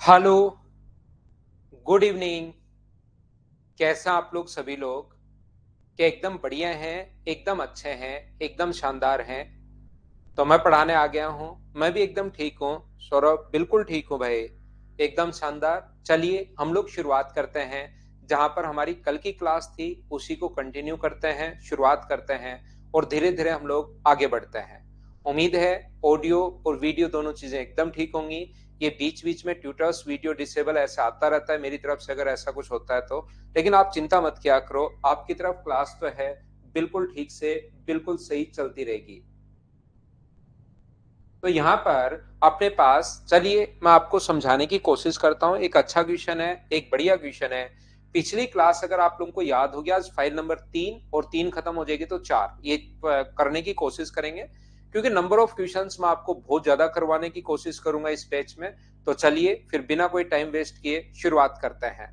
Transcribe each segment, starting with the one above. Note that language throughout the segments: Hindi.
Hello, good evening. कैसा आप लोग सभी लोग? क्या एकदम बढ़िया हैं, एकदम अच्छे हैं, एकदम शानदार हैं? तो मैं पढ़ाने आ गया हूँ। मैं भी एकदम ठीक हूँ। सौरभ बिल्कुल ठीक हूँ भाई, एकदम शानदार। चलिए हम लोग शुरुआत करते हैं। जहाँ पर हमारी कल की क्लास थी उसी को कंटिन्यू करते हैं, शुरुआत करते हैं और धीरे धीरे हम लोग आगे बढ़ते हैं। उम्मीद है ऑडियो और वीडियो दोनों चीजें एकदम ठीक होंगी। ये बीच बीच में ट्यूटर्स वीडियो डिसेबल ऐसा आता रहता है मेरी तरफ से, अगर ऐसा कुछ होता है तो। लेकिन आप चिंता मत किया करो, आपकी तरफ क्लास तो है बिल्कुल ठीक से, बिल्कुल सही चलती रहेगी। तो यहाँ पर अपने पास, चलिए मैं आपको समझाने की कोशिश करता हूँ। एक अच्छा क्वेश्चन है, एक बढ़िया क्वेश्चन है। पिछली क्लास अगर आप लोगों को याद हो गया, आज फाइल नंबर 3 और 3 खत्म हो जाएगी तो 4 ये करने की कोशिश करेंगे, क्योंकि नंबर ऑफ क्वेश्चंस मैं आपको बहुत ज्यादा करवाने की कोशिश करूंगा इस बैच में। तो चलिए फिर बिना कोई टाइम वेस्ट किए शुरुआत करते हैं।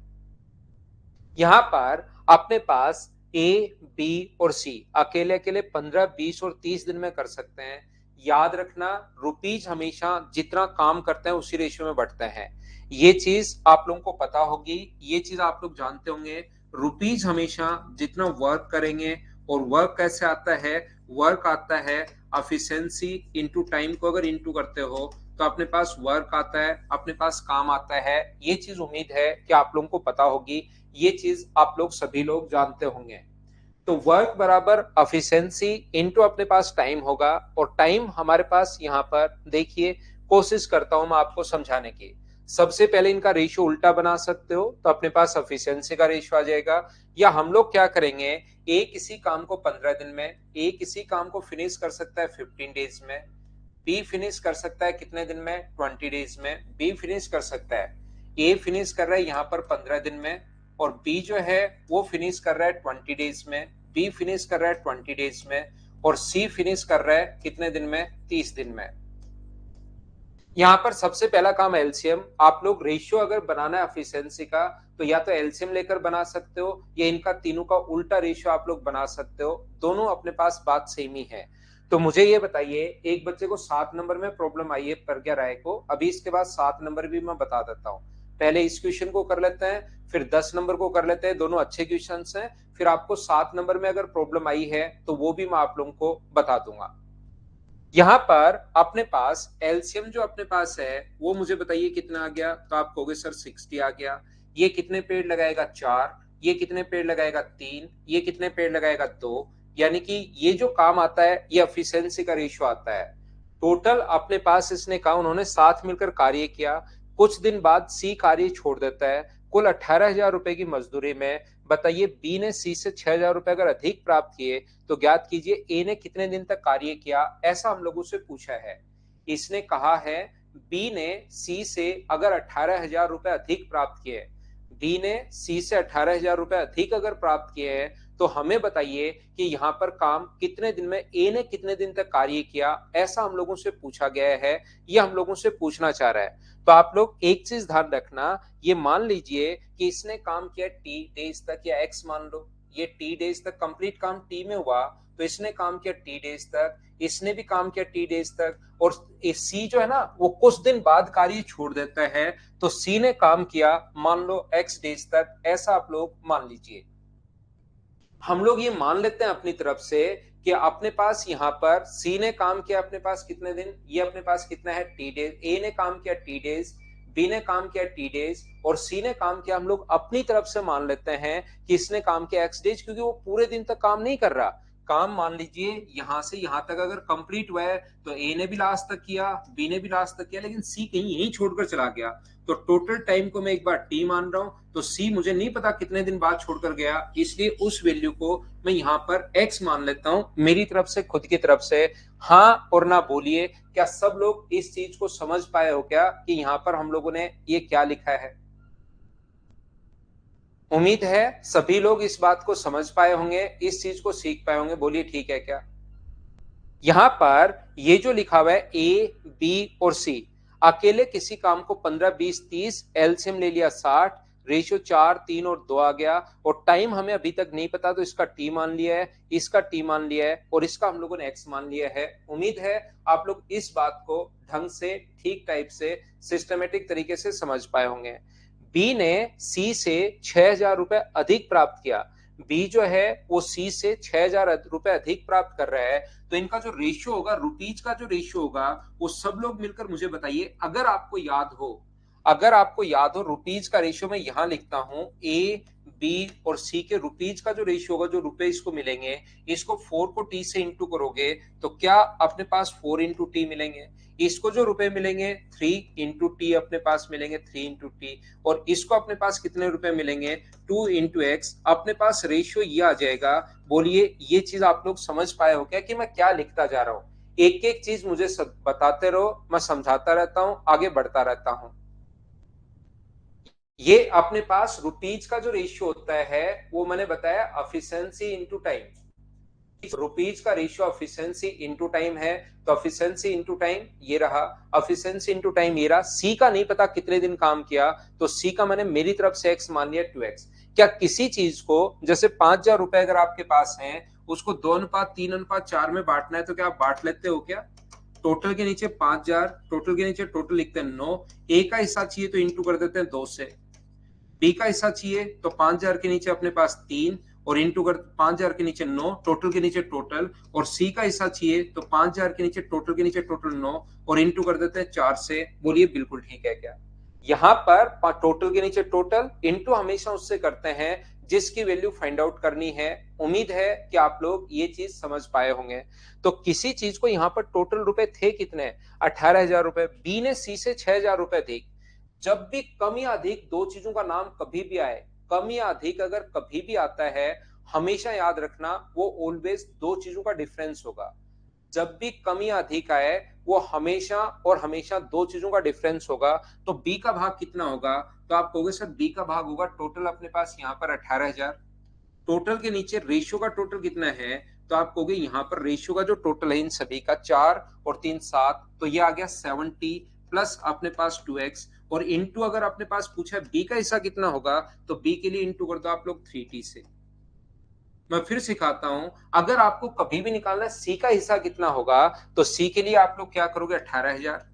यहाँ पर अपने पास ए, बी और सी अकेले अकेले 15, 20 और 30 दिन में कर सकते हैं। याद रखना, रुपीज हमेशा जितना काम करते हैं उसी रेशियो में बढ़ते हैं। ये चीज आप लोगों को पता होगी, ये चीज आप लोग जानते होंगे। रुपीज हमेशा जितना वर्क करेंगे, और वर्क कैसे आता है? वर्क आता है एफिशिएंसी इनटू टाइम को अगर इनटू करते हो तो अपने पास वर्क आता है, अपने पास काम आता है। ये चीज उम्मीद है कि आप लोगों को पता होगी, ये चीज आप लोग सभी लोग जानते होंगे। तो वर्क बराबर एफिशिएंसी इनटू अपने पास टाइम होगा, और टाइम हमारे पास यहाँ पर देखिए, कोशिश करता हूं मैं आपको समझाने की। सबसे पहले इनका रेशियो उल्टा बना सकते हो तो अपने पास एफिशिएंसी का रेशियो आ जाएगा। या हम लोग क्या करेंगे, ए किसी काम को 15 दिन में, ए किसी काम को फिनिश कर सकता है 15 डेज में, बी फिनिश कर सकता है कितने दिन में? 20 डेज में। बी फिनिश कर सकता है, ए फिनिश कर रहा है यहाँ पर 15 दिन में, और बी जो है वो फिनिश कर रहा है 20 डेज में। बी फिनिश कर रहा है 20 डेज में, और सी फिनिश कर रहा है कितने दिन में? 30 दिन में। यहाँ पर सबसे पहला काम एलसीएम। आप लोग रेशियो अगर बनाना है एफिशिएंसी का, तो या तो एलसीएम लेकर बना सकते हो, या इनका तीनों का उल्टा रेशियो आप लोग बना सकते हो। दोनों अपने पास बात सेम ही है। तो मुझे ये बताइए, एक बच्चे को 7 नंबर में प्रॉब्लम आई है प्रज्ञा राय को, अभी इसके बाद 7 नंबर भी मैं बता देता हूँ। पहले इस क्वेश्चन को कर लेते हैं, फिर 10 नंबर को कर लेते हैं, दोनों अच्छे क्वेश्चन हैं। फिर आपको 7 नंबर में अगर प्रॉब्लम आई है तो वो भी मैं आप लोगों को बता दूंगा। यहाँ पर अपने पास एलसीएम जो अपने पास है वो मुझे बताइए कितना आ गया? तो आप कहोगे सर 60 आ गया। ये कितने पेड़ लगाएगा? 4। ये कितने पेड़ लगाएगा? 3। ये कितने पेड़ लगाएगा? 2। यानी कि ये जो काम आता है ये एफिशिएंसी का रेशियो आता है। टोटल अपने पास इसने कहा, उन्होंने साथ मिलकर कार्य किया। कुछ दिन बाद सी कार्य छोड़ देता है। कुल 18,000 रुपए की मजदूरी में बताइए बी ने सी से 6,000 रुपए अगर अधिक प्राप्त किए तो ज्ञात कीजिए ए ने कितने दिन तक कार्य किया। ऐसा हम लोगों से पूछा है। इसने कहा है बी ने सी से अगर 18,000 रुपए अधिक प्राप्त किए, बी ने सी से 18,000 रुपए अधिक अगर प्राप्त किए हैं, तो हमें बताइए कि यहाँ पर काम कितने दिन में, ए ने कितने दिन तक कार्य किया। ऐसा हम लोगों से पूछा गया है, ये हम लोगों से पूछना चाह रहा है। तो आप लोग एक चीज ध्यान रखना, ये मान लीजिए कि इसने काम किया टी डेज तक, या एक्स मान लो, ये टी डेज तक कंप्लीट काम टी में हुआ, तो इसने काम किया टी डेज तक, इसने भी काम किया टी डेज तक, और सी जो है ना वो कुछ दिन बाद कार्य छोड़ देता है, तो सी ने काम किया मान लो एक्स डेज तक। ऐसा आप लोग मान लीजिए। हम लोग ये मान लेते हैं अपनी तरफ से कि अपने पास यहाँ पर सी ने काम किया अपने पास कितने दिन, ये अपने पास कितना है? T days. ए ने काम किया टी डेज, बी ने काम किया टी डेज, और सी ने काम किया, हम लोग अपनी तरफ से मान लेते हैं कि इसने काम किया एक्स डेज, क्योंकि वो पूरे दिन तक काम नहीं कर रहा। काम मान लीजिए यहां से यहां तक अगर कंप्लीट हुआ है तो ए ने भी लास्ट तक किया, बी ने भी लास्ट तक किया, लेकिन सी कहीं यहीं छोड़कर चला गया। तो टोटल टाइम को मैं एक बार टी मान रहा हूं, तो सी मुझे नहीं पता कितने दिन बाद छोड़कर गया, इसलिए उस वैल्यू को मैं यहाँ पर एक्स मान लेता हूं मेरी तरफ से, खुद की तरफ से। हाँ और ना बोलिए, क्या सब लोग इस चीज को समझ पाए हो क्या कि यहाँ पर हम लोगों ने ये क्या लिखा है? उम्मीद है सभी लोग इस बात को समझ पाए होंगे, इस चीज को सीख पाए होंगे। बोलिए ठीक है क्या? यहां पर ये जो लिखा हुआ है ए, बी और सी, अकेले किसी काम को 15, 20, 30, एलसीएम ले लिया 60, रेशियो 4, 3 और 2 आ गया, और टाइम हमें अभी तक नहीं पता तो इसका टी मान लिया है, इसका टी मान लिया है और इसका हम लोगों ने एक्स मान लिया है। उम्मीद है आप लोग इस बात को ढंग से, ठीक टाइप से, सिस्टमेटिक तरीके से समझ पाए होंगे। बी ने सी से 6,000 रुपए अधिक प्राप्त किया। बी जो है वो सी से 6,000 रुपए अधिक प्राप्त कर रहा है, तो इनका जो रेशियो होगा, रुपीज का जो रेशियो होगा, वो सब लोग मिलकर मुझे बताइए। अगर आपको याद हो रुपीज का रेशियो मैं यहां लिखता हूं, ए बी और सी के रुपीज का जो रेशियो होगा, जो रुपए इसको मिलेंगे, इसको 4 को टी से इंटू करोगे तो क्या अपने पास 4 इंटू टी मिलेंगे। इसको जो रुपए मिलेंगे 3 इंटू टी अपने पास मिलेंगे, 3 इंटू टी, और इसको अपने पास कितने रुपए मिलेंगे, 2 इंटू एक्स। अपने पास रेशियो ये आ जाएगा। बोलिए ये चीज आप लोग समझ पाए हो क्या कि मैं क्या लिखता जा रहा हूं। एक एक चीज मुझे बताते रहो, मैं समझाता रहता हूं, आगे बढ़ता रहता हूं। ये अपने पास रुपीज का जो रेशियो होता है वो मैंने बताया एफिशिएंसी इनटू टाइम। रुपीज का रेशियो एफिशिएंसी इनटू टाइम है, तो एफिशिएंसी इनटू टाइम ये रहा, एफिशिएंसी इनटू टाइम ये रहा। सी का नहीं पता कितने दिन काम किया, तो सी का मैंने मेरी तरफ से एक्स मान लिया 2x। क्या किसी चीज को जैसे 5,000 रुपए अगर आपके पास है, उसको 2:3:4 में बांटना है, तो क्या आप बांट लेते हो क्या। टोटल के नीचे 5,000, टोटल के नीचे टोटल लिखते हैं 9, ए का हिस्सा चाहिए तो इंटू कर देते हैं 2 से, बी का हिस्सा चाहिए तो 5,000 के नीचे अपने पास 3 और इंटू कर 5,000 के नीचे 9, टोटल के नीचे टोटल, और सी का हिस्सा चाहिए तो 5,000 के नीचे टोटल 9 और इंटू कर देते हैं 4 से। बोलिए बिल्कुल ठीक है क्या। यहां पर टोटल के नीचे टोटल, इंटू हमेशा उससे करते हैं जिसकी वैल्यू फाइंड आउट करनी है। उम्मीद है कि आप लोग ये चीज समझ पाए होंगे। तो किसी चीज को यहां पर टोटल रुपए थे कितने, 18,000 रुपए। बी ने सी से 6,000 रुपए दी। जब भी कम या अधिक दो चीजों का नाम कभी भी आए, कम या अधिक अगर कभी भी आता है, हमेशा याद रखना वो ऑलवेज दो चीजों का डिफरेंस होगा। जब भी कम या अधिक आए वो हमेशा और हमेशा दो चीजों का डिफरेंस होगा। तो बी का भाग कितना होगा, तो आप कहोगे सर बी का भाग होगा टोटल अपने पास यहाँ पर 18,000। टोटल के नीचे रेशियो का टोटल कितना है, तो आप कहोगे यहाँ पर रेशियो का जो टोटल है इन सभी का 4 और 3 7, तो ये आ गया 70 प्लस अपने पास 2x, और इंटू अगर अपने पास पूछा बी का हिस्सा कितना होगा, तो बी के लिए इंटू कर दो आप लोग 3t से। मैं फिर सिखाता हूं, अगर आपको कभी भी निकालना है सी का हिस्सा कितना होगा, तो सी के लिए आप लोग क्या करोगे, 18,000।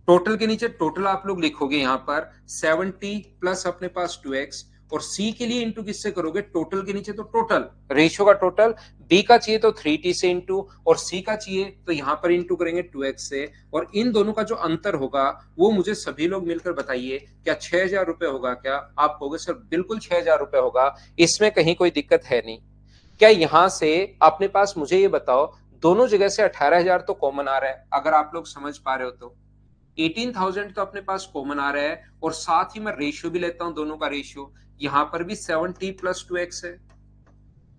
टोटल के नीचे टोटल आप लोग लिखोगे यहां पर 70 प्लस अपने पास 2x, और सी के लिए इंटू किससे करोगे, टोटल के नीचे तो टोटल रेशियो का टोटल, बी का चाहिए तो 3t से इंटू, और सी का चाहिए तो यहां पर इंटू करेंगे 2x से। और इन दोनों का जो अंतर होगा वो मुझे सभी लोग मिलकर बताइए, क्या 6,000 रुपए होगा क्या। आप कहोगे सर बिल्कुल 6,000 रुपए होगा, इसमें कहीं कोई दिक्कत है नहीं। क्या यहां से अपने पास मुझे ये बताओ, दोनों जगह से 18,000 तो कॉमन आ रहा है, अगर आप लोग समझ पा रहे हो तो 18,000 तो अपने पास कॉमन आ रहा है, और साथ ही मैं रेशियो भी लेता हूं, दोनों का रेशियो यहां पर भी 70 प्लस 2x है।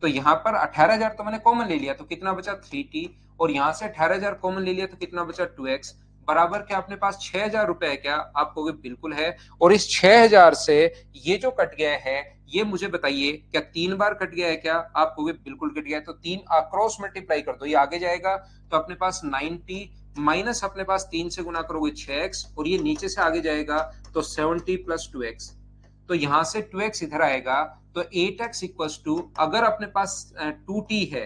तो यहां पर 18,000 तो मैंने कॉमन ले लिया तो कितना बचा 3t, और यहां से 18,000 कॉमन ले लिया तो कितना बचा 2x, बराबर क्या अपने पास 6,000 रुपए है क्या। आप कहोगे बिल्कुल है। और इस 6,000 से ये जो कट गया है, ये मुझे बताइए क्या 3 बार कट गया है क्या। आप कहोगे बिल्कुल कट गया है, तो 3 क्रॉस मल्टीप्लाई कर दो, ये आगे जाएगा तो अपने पास 90 माइनस अपने पास 3 से गुना करोगे 6x, और ये नीचे से आगे जाएगा तो 70 प्लस 2x। तो यहां से 2x इधर आएगा तो 8x इक्वल्स टू, अगर अपने पास 2t है,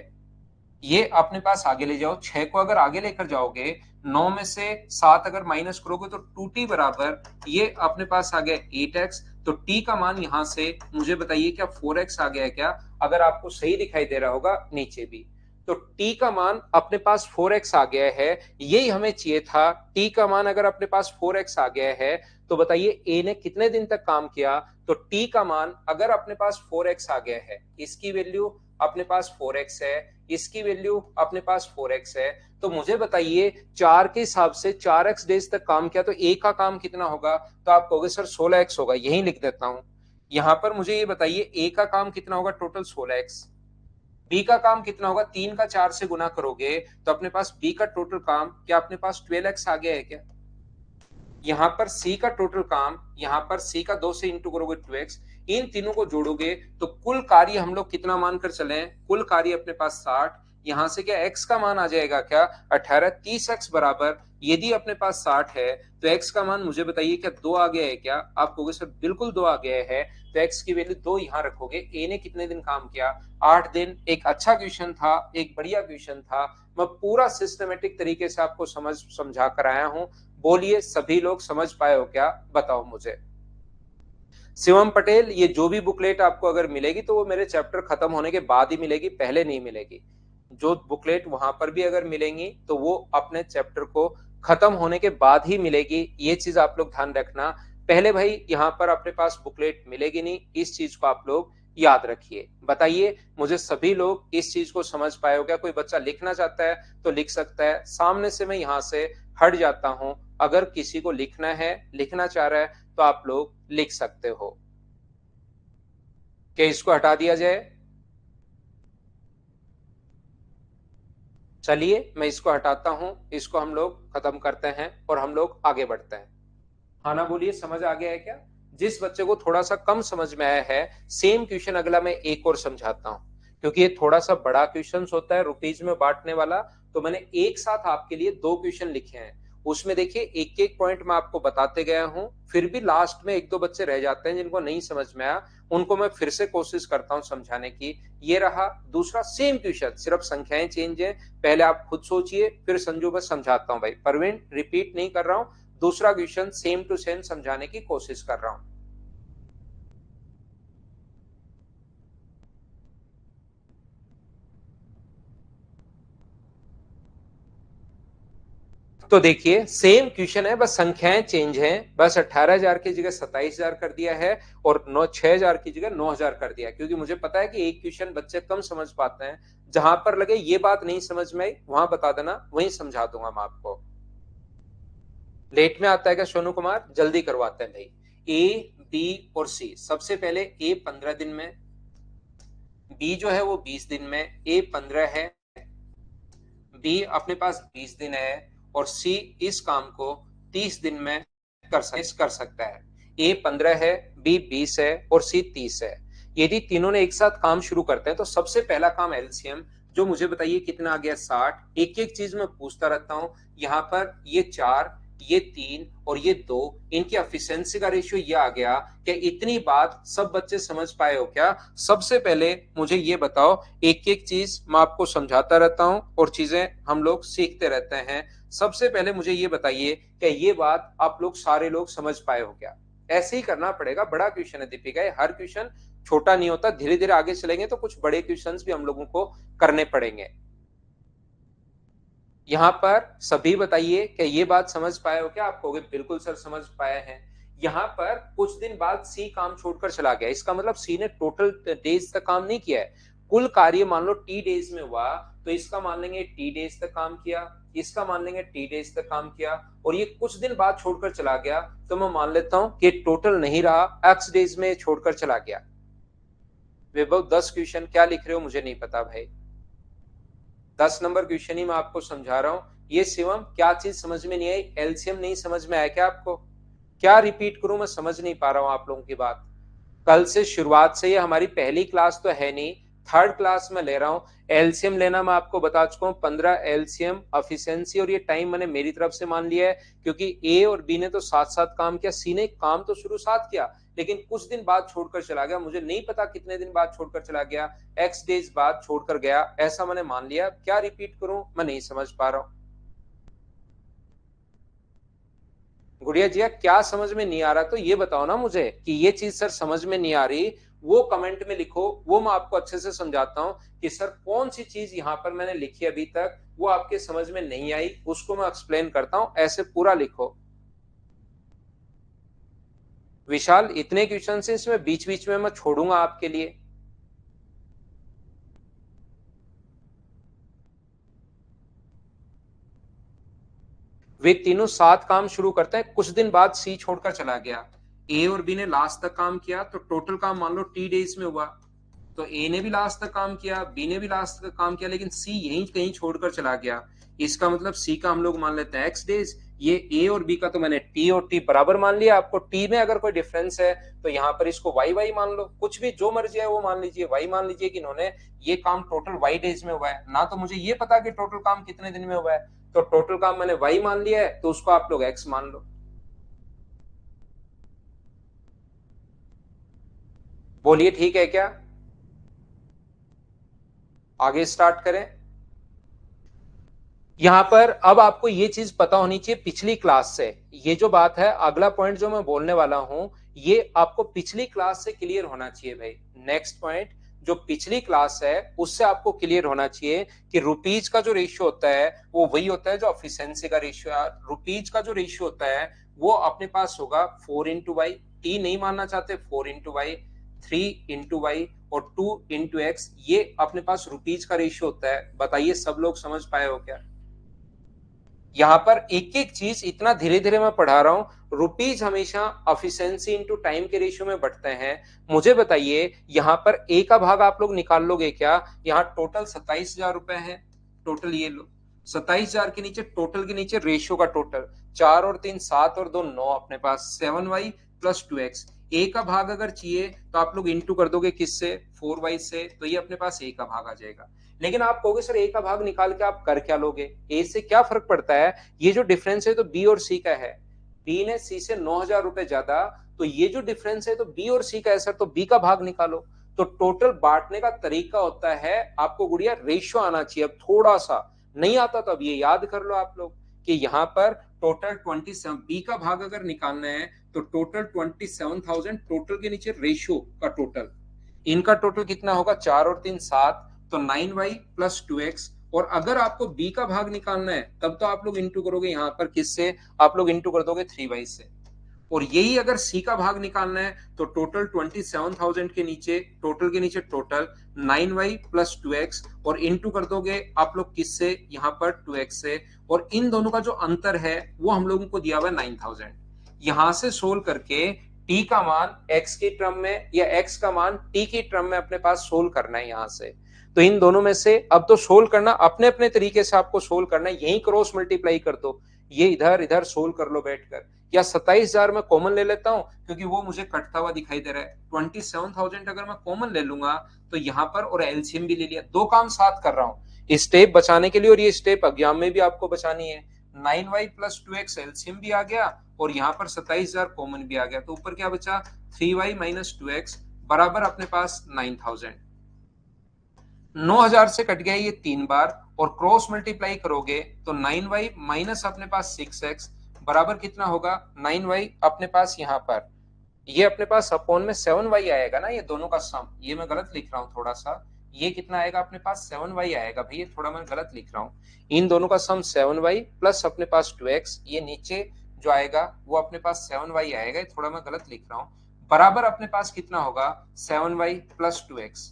ये अपने पास आगे ले जाओ, 6 को अगर आगे लेकर जाओगे, 9 में से 7 अगर माइनस करोगे तो 2t बराबर, ये अपने पास आ गया 8x। तो t का मान यहां से मुझे बताइए क्या 4x आ गया है क्या। अगर आपको सही दिखाई दे रहा होगा नीचे भी, तो t का मान अपने पास 4x आ गया है, यही हमें चाहिए था। t का मान अगर अपने पास 4x आ गया है, तो बताइए a ने कितने दिन तक काम किया। तो t का मान अगर अपने पास 4x आ गया है, इसकी वैल्यू अपने पास 4x है, इसकी वैल्यू अपने पास 4x है, तो मुझे बताइए 4 के हिसाब से 4x डेज तक काम किया तो a का काम कितना होगा। तो आप कहोगे सर 16x होगा, यही लिख देता हूं। यहां पर मुझे ये बताइए a का काम कितना होगा, टोटल 16x। बी का काम कितना होगा, 3 का 4 से गुना करोगे तो अपने पास बी का टोटल काम क्या अपने पास 12x आ गया है क्या। यहां पर सी का टोटल काम, यहां पर सी का 2 से इंटू करोगे 2x, इन तीनों को जोड़ोगे तो कुल कार्य हम लोग कितना मानकर चले, कुल कार्य अपने पास 60, यहाँ से क्या x का मान आ जाएगा क्या 18, 30x बराबर, यदि अपने पास 60 है तो x का मान मुझे बताइए क्या 2 आ गया है क्या? आप कहोगे सर बिल्कुल 2 आ गया है, तो x की वैल्यू 2 यहाँ रखोगे। a ने कितने दिन काम किया? 8 दिन। एक अच्छा क्वेश्चन था, एक बढ़िया क्वेश्चन था, मैं पूरा सिस्टमेटिक तरीके से आपको समझा कर आया हूं। बोलिए सभी लोग समझ पाए हो क्या? बताओ मुझे। शिवम पटेल, ये जो भी बुकलेट आपको अगर मिलेगी तो वो मेरे चैप्टर खत्म होने के बाद ही मिलेगी, पहले नहीं मिलेगी। जो बुकलेट वहां पर भी अगर मिलेंगी तो वो अपने चैप्टर को खत्म होने के बाद ही मिलेगी, ये चीज आप लोग ध्यान रखना। पहले भाई यहाँ पर अपने पास बुकलेट मिलेगी नहीं, इस चीज को आप लोग याद रखिए। बताइए मुझे सभी लोग इस चीज को समझ पाए हो क्या? कोई बच्चा लिखना चाहता है तो लिख सकता है, सामने से मैं यहाँ से हट जाता हूं। अगर किसी को लिखना है, लिखना चाह रहा है तो आप लोग लिख सकते हो। क्या इसको हटा दिया जाए? चलिए मैं इसको हटाता हूं, इसको हम लोग खत्म करते हैं और हम लोग आगे बढ़ते हैं। हाँ ना, बोलिए समझ आ गया है क्या? जिस बच्चे को थोड़ा सा कम समझ में आया है, सेम क्वेश्चन अगला मैं एक और समझाता हूँ, क्योंकि ये थोड़ा सा बड़ा क्वेश्चन होता है रुपीज में बांटने वाला, तो मैंने एक साथ आपके लिए 2 क्वेश्चन लिखे हैं। उसमें देखिए एक एक पॉइंट मैं आपको बताते गया हूं, फिर भी लास्ट में एक दो बच्चे रह जाते हैं जिनको नहीं समझ में आया, उनको मैं फिर से कोशिश करता हूं समझाने की। ये रहा दूसरा सेम क्वेश्चन, सिर्फ संख्याएं चेंज है। पहले आप खुद सोचिए, फिर संजू बस समझाता हूं। भाई परवीन, रिपीट नहीं कर रहा हूं, दूसरा क्वेश्चन सेम टू सेम समझाने की कोशिश कर रहा हूं। तो देखिए सेम क्वेश्चन है, बस संख्याएं चेंज हैं। बस 18,000 की जगह 27,000 कर दिया है और 6,000 की जगह 9,000 कर दिया, क्योंकि मुझे पता है कि एक क्वेश्चन बच्चे कम समझ पाते हैं। जहां पर लगे ये बात नहीं समझ में आई वहां बता देना, वहीं समझा दूंगा मैं आपको। लेट में आता है क्या सोनू कुमार? जल्दी करवाते हैं भाई। ए, बी और सी। सबसे पहले ए 15 दिन में, बी जो है वो 20 दिन में, ए 15 है, बी अपने पास 20 दिन है और सी इस काम को 30 दिन में कर सकता है। ए 15 है, बी 20 है और सी 30 है। यदि तीनों ने एक साथ काम शुरू करते हैं तो सबसे पहला काम एलसीएम, जो मुझे बताइए कितना आ गया 60। एक एक चीज मैं पूछता रहता हूं। यहाँ पर ये 4, ये 3 और ये 2, इनकी एफिशिएंसी का रेशियो ये आ गया। क्या इतनी बात सब बच्चे समझ पाए हो क्या? सबसे पहले मुझे ये बताओ, एक एक चीज मैं आपको समझाता रहता हूं और चीजें हम लोग सीखते रहते हैं। सबसे पहले मुझे ये बताइए, क्या ये बात आप लोग सारे लोग समझ पाए हो क्या? ऐसे ही करना पड़ेगा, बड़ा क्वेश्चन है दीपिका, हर क्वेश्चन छोटा नहीं होता। धीरे धीरे आगे चलेंगे तो कुछ बड़े क्वेश्चंस भी हम लोगों को करने पड़ेंगे। यहाँ पर सभी बताइए, क्या ये बात समझ पाए हो क्या? आप कहोगे बिल्कुल सर समझ पाए हैं। यहाँ पर कुछ दिन बाद सी काम छोड़कर चला गया, इसका मतलब सी ने टोटल डेज तक काम नहीं किया है। कुल कार्य मान लो टी डेज में हुआ, तो इसका मान लेंगे टी डेज तक काम किया, इसका मान लेंगे टी डेज तक काम किया, और ये कुछ दिन बाद छोड़कर चला गया, तो मैं मान लेता हूं कि टोटल नहीं रहा, एक्स डेज में छोड़कर चला गया। वैभव 10 क्वेश्चन क्या लिख रहे हो मुझे नहीं पता भाई, 10 नंबर क्वेश्चन ही मैं आपको समझा रहा हूं। ये शिवम क्या चीज समझ में नहीं आई? एलसीएम नहीं समझ में आया क्या आपको? क्या रिपीट करूं, मैं समझ नहीं पा रहा हूं आप लोगों की बात। कल से शुरुआत से, ये हमारी पहली क्लास तो है नहीं, थर्ड क्लास में ले रहा हूं। एलसीएम लेना मैं आपको बता चुका हूं, 15 एलसीएम एफिशिएंसी, और ये टाइम मैंने मेरी तरफ से मान लिया है, क्योंकि ए और बी ने तो साथ साथ काम किया, सी ने काम तो शुरू साथ किया लेकिन कुछ दिन बाद छोड़कर चला गया। मुझे नहीं पता कितने दिन बाद छोड़कर चला गया, एक्स डेज बाद छोड़कर गया, ऐसा मैंने मान लिया। क्या रिपीट करूं, मैं नहीं समझ पा रहा हूं। गुड़िया जी क्या समझ में नहीं आ रहा तो ये बताओ ना मुझे, कि ये चीज सर समझ में नहीं आ रही, वो कमेंट में लिखो, वो मैं आपको अच्छे से समझाता हूं कि सर कौन सी चीज यहां पर मैंने लिखी अभी तक वो आपके समझ में नहीं आई, उसको मैं एक्सप्लेन करता हूं, ऐसे पूरा लिखो। विशाल, इतने क्वेश्चन से इसमें बीच बीच में मैं छोड़ूंगा आपके लिए। वे तीनों साथ काम शुरू करते हैं, कुछ दिन बाद सी छोड़कर चला गया। ए और बी ने लास्ट तक काम किया, तो टोटल काम मान लो टी डेज में हुआ, तो ए ने भी लास्ट तक काम किया, बी ने भी लास्ट तक काम किया, लेकिन सी यहीं कहीं छोड़कर चला गया। इसका मतलब सी का हम लोग मान लेते हैं एक्स डेज, ये ए और बी का तो मैंने टी और टी बराबर मान लिया। आपको टी में अगर कोई डिफरेंस है तो यहाँ पर इसको वाई वाई मान लो, कुछ भी जो मर्जी है वो मान लीजिए। वाई मान लीजिए कि इन्होंने ये काम टोटल वाई डेज में हुआ है ना, तो मुझे ये पता कि टोटल काम कितने दिन में हुआ है, तो टोटल काम मैंने वाई मान लिया है, तो उसको आप लोग एक्स मान लो। बोलिए ठीक है क्या? आगे स्टार्ट करें। यहां पर अब आपको ये चीज पता होनी चाहिए पिछली क्लास से, ये जो बात है अगला पॉइंट जो मैं बोलने वाला हूं ये आपको पिछली क्लास से क्लियर होना चाहिए भाई। नेक्स्ट पॉइंट जो पिछली क्लास है उससे आपको क्लियर होना चाहिए कि रुपीज का जो रेशियो होता है वो वही होता है जो एफिशिएंसी का रेशियो है। रुपीज का जो रेशियो होता है वो अपने पास होगा 4 × वाई, टी नहीं मानना चाहते 4 × वाई, 3 × वाई और 2 × एक्स, ये अपने पास रुपीज का रेशियो होता है। बताइए सब लोग समझ पाए हो क्या? यहां पर एक एक चीज इतना धीरे धीरे मैं पढ़ा रहा हूं। रुपीज हमेशा एफिशिएंसी इनटू टाइम के रेशियो में बढ़ते हैं। मुझे बताइए यहां पर ए का भाग आप लोग निकाल लोगे क्या? यहाँ टोटल 27,000 रुपए है, टोटल ये लो 27,000 के नीचे टोटल के नीचे रेशियो का टोटल 4 और 3 7 और 2 9 अपने पास 7y + 2x। ए का भाग अगर चाहिए तो आप लोग इंटू कर दोगे किससे? 4y से, तो ये अपने पास ए का भाग आ जाएगा। लेकिन आप कहोगे सर ए का भाग निकाल के आप कर क्या लोगे? ए से क्या फर्क पड़ता है? ये जो डिफरेंस है तो बी और सी का है। बी ने सी से 9,000 रुपए ज्यादा, तो ये जो डिफरेंस है तो बी और सी का है सर, तो बी का भाग निकालो। तो टोटल बांटने का तरीका होता है आपको गुड़िया रेशियो आना चाहिए। अब थोड़ा सा नहीं आता तो अब ये याद कर लो आप लोग कि यहाँ पर टोटल 27, बी का भाग अगर निकालना है तो टोटल 27,000, टोटल के नीचे रेशियो का टोटल, इनका टोटल कितना होगा? 4 और 3 7, तो 9y + 2x। और अगर आपको b का भाग निकालना है तब तो आप लोग इंटू करोगे यहाँ पर किससे? आप लोग इंटू कर दोगे 3y से। और यही अगर सी का भाग निकालना है तो टोटल 27,000 के नीचे टोटल के नीचे टोटल 9y + 2x और इंटू कर दोगे आप लोग किससे? यहाँ पर 2x से। और इन दोनों का जो अंतर है वो हम लोगों को दिया हुआ है 9,000। यहां से सोल्व करके टी का मान x की टर्म में या x का मान t की टर्म में अपने पास सोल्व करना है यहां से। तो इन दोनों में से अब तो सोल्व करना अपने अपने तरीके से आपको सोल्व करना है, यही क्रॉस मल्टीप्लाई कर दो, ये इधर इधर सोल्व कर लो बैठकर। या 27,000 में कॉमन ले लेता हूं क्योंकि वो मुझे कटता हुआ दिखाई दे रहा है। 27,000 अगर मैं कॉमन ले लूंगा तो यहां पर, और एलसीएम भी ले लिया, दो काम साथ कर रहा हूं स्टेप बचाने के लिए, और ये स्टेप एग्जाम में भी आपको बचानी है। 9y + 2x एलसीएम भी आ गया और यहाँ पर 27,000 कॉमन भी आ गया, तो ऊपर क्या बचा? 3y - 2x बराबर अपने पास 9,000। 9,000 से कट गया ये 3 बार, और क्रॉस मल्टीप्लाई करोगे तो 9y माइनस अपने पास 6x बराबर कितना होगा? 9y अपने पास यहाँ पर ये अपने पास अपॉन में 7y आएगा ना, ये दोनों का सम, ये मैं गलत लिख रहा हूँ थोड़ा सा, ये कितना आएगा अपने पास? 7y आएगा भाई, ये थोड़ा मैं गलत लिख रहा हूँ। इन दोनों का सम 7y प्लस अपने पास 2x, ये नीचे जो आएगा वो अपने पास 7y आएगा, ये थोड़ा मैं गलत लिख रहा हूँ, बराबर अपने पास कितना होगा? 7y + 2x।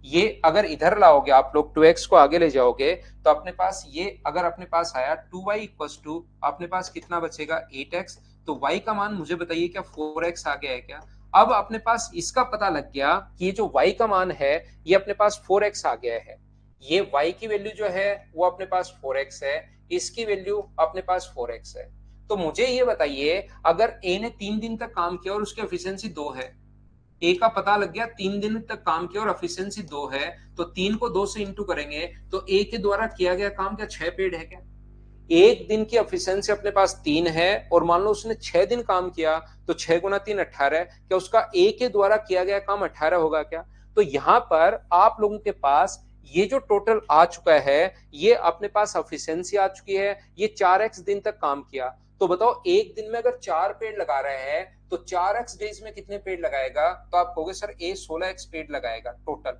ये अगर इधर लाओगे आप लोग 2x को आगे ले जाओगे तो अपने पास ये अगर अपने पास आया 2y = अपने पास कितना बचेगा? 8x। तो y का मान मुझे बताइए क्या 4x आ गया है क्या? अब अपने पास इसका पता लग गया कि ये जो y का मान है ये अपने पास 4x आ गया है। ये y की वैल्यू जो है वो अपने पास 4x है, इसकी वैल्यू अपने पास 4x है। तो मुझे ये बताइए अगर a ने 3 दिन तक काम किया और उसकी एफिशिएंसी 2 है, ए का पता लग गया 3 दिन तक काम किया और एफिशिएंसी 2 है, तो 3 को 2 से इंटू करेंगे तो ए के द्वारा किया गया काम क्या 6 पेड है क्या? एक दिन की एफिशिएंसी अपने पास 3 है और मान लो उसने 6 दिन काम किया, तो 6 × 3 18, क्या उसका ए के द्वारा किया गया काम 18 होगा क्या? तो यहां पर आप लोगों के पास ये जो टोटल आ चुका है ये अपने पास एफिशिएंसी आ चुकी है, ये 4x दिन तक काम किया। तो बताओ एक दिन में अगर 4 पेड़ लगा रहे हैं तो 4x डेज में कितने पेड़ लगाएगा? तो आप कहोगे सर ए 16x पेड़ लगाएगा टोटल।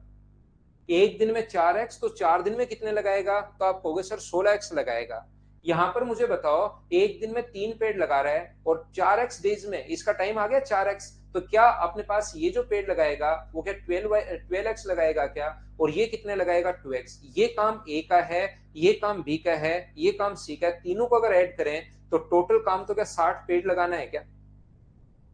एक दिन में 4x तो 4 दिन में कितने लगाएगा? तो आप कहोगे सर 16x लगाएगा। यहां पर मुझे बताओ एक दिन में 3 पेड़ लगा रहा है और 4x डेज में इसका टाइम आ गया 4x, तो क्या अपने पास ये जो पेड़ लगाएगा वो क्या 12x लगाएगा क्या? और ये कितने लगाएगा? 2x। ये काम ए का है, ये काम बी का है, ये काम सी का है, तीनों को अगर ऐड करें तो टोटल काम तो क्या 60 पेड़ लगाना है क्या?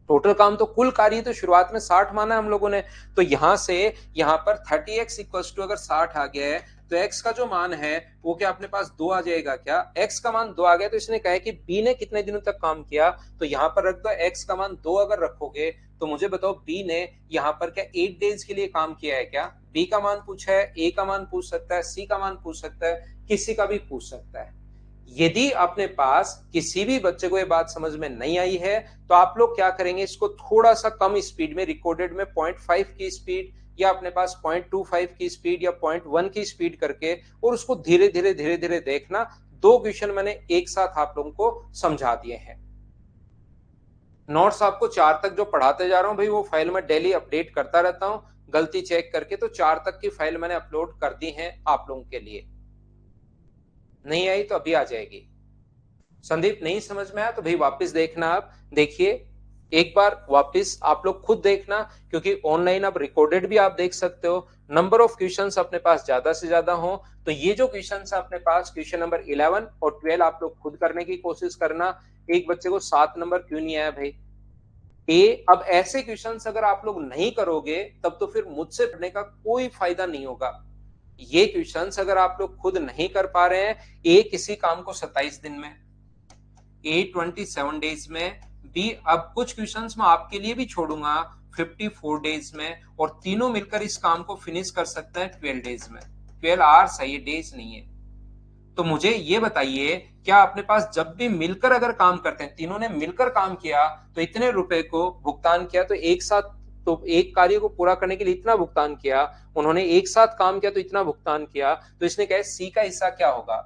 टोटल काम तो कुल कार्य तो शुरुआत में 60 माना है हम लोगों ने, तो यहां से यहां पर 30x इक्वल्स टू अगर 60 आ गया है तो x का जो मान है वो क्या अपने पास 2 आ जाएगा क्या, x का मान 2 आ गया तो इसने कहा है कि b ने कितने दिनों तक काम किया, तो यहां पर रख दो x का मान 2 अगर रखोगे तो मुझे बताओ b ने यहां पर क्या 8 डेज के लिए काम किया है क्या, b का मान पूछा है, a का मान पूछ सकता है, c का मान पूछ सकता है, किसी का भी पूछ सकता है। यदि अपने पास किसी भी बच्चे को ये बात समझ में नहीं आई है तो आप लोग क्या करेंगे, इसको थोड़ा सा कम स्पीड में, रिकॉर्डेड में 0.5 की स्पीड या अपने पास 0.25 की स्पीड या 0.1 की स्पीड करके और उसको धीरे धीरे देखना। 2 क्वेश्चन मैंने एक साथ आप लोगों को समझा दिए हैं। नोट्स आपको 4 तक जो पढ़ाते जा रहा हूं भाई वो फाइल में डेली अपडेट करता रहता हूं, गलती चेक करके, तो 4 तक की फाइल मैंने अपलोड कर दी है आप लोगों के लिए। नहीं आई तो अभी आ जाएगी। संदीप नहीं समझ में आया तो भाई वापस देखना, आप देखिए एक बार वापस आप लोग खुद देखना, क्योंकि ऑनलाइन अब रिकॉर्डेड भी आप देख सकते हो। नंबर ऑफ क्वेश्चंस अपने पास ज्यादा से ज्यादा हो तो ये जो क्वेश्चंस अपने पास क्वेश्चन नंबर 11 और 12 आप लोग खुद करने की कोशिश करना। एक बच्चे को 7 नंबर क्यों नहीं आया भाई ए, अब ऐसे क्वेश्चंस अगर आप लोग नहीं करोगे तब तो फिर मुझसे पढ़ने का कोई फायदा नहीं होगा। ये क्वेश्चंस अगर आप लोग खुद नहीं कर पा रहे हैं, ए किसी काम को 27 दिन में, ए 27 डेज में, बी अब कुछ क्वेश्चंस मैं आपके लिए भी छोड़ूंगा 54 डेज में, और तीनों मिलकर इस काम को फिनिश कर सकते हैं 12 डेज में। 12 आवर्स है, ये डेज नहीं है। तो मुझे ये बताइए क्या अपने पास जब भी मिलकर अगर काम करते हैं, तीनों ने मिलकर काम किया तो इतने रुपए को भुगतान किया, तो एक साथ तो एक कार्य को पूरा करने के लिए इतना भुगतान किया, उन्होंने एक साथ काम किया तो इतना भुगतान किया, तो इसने कहा सी का हिस्सा क्या होगा,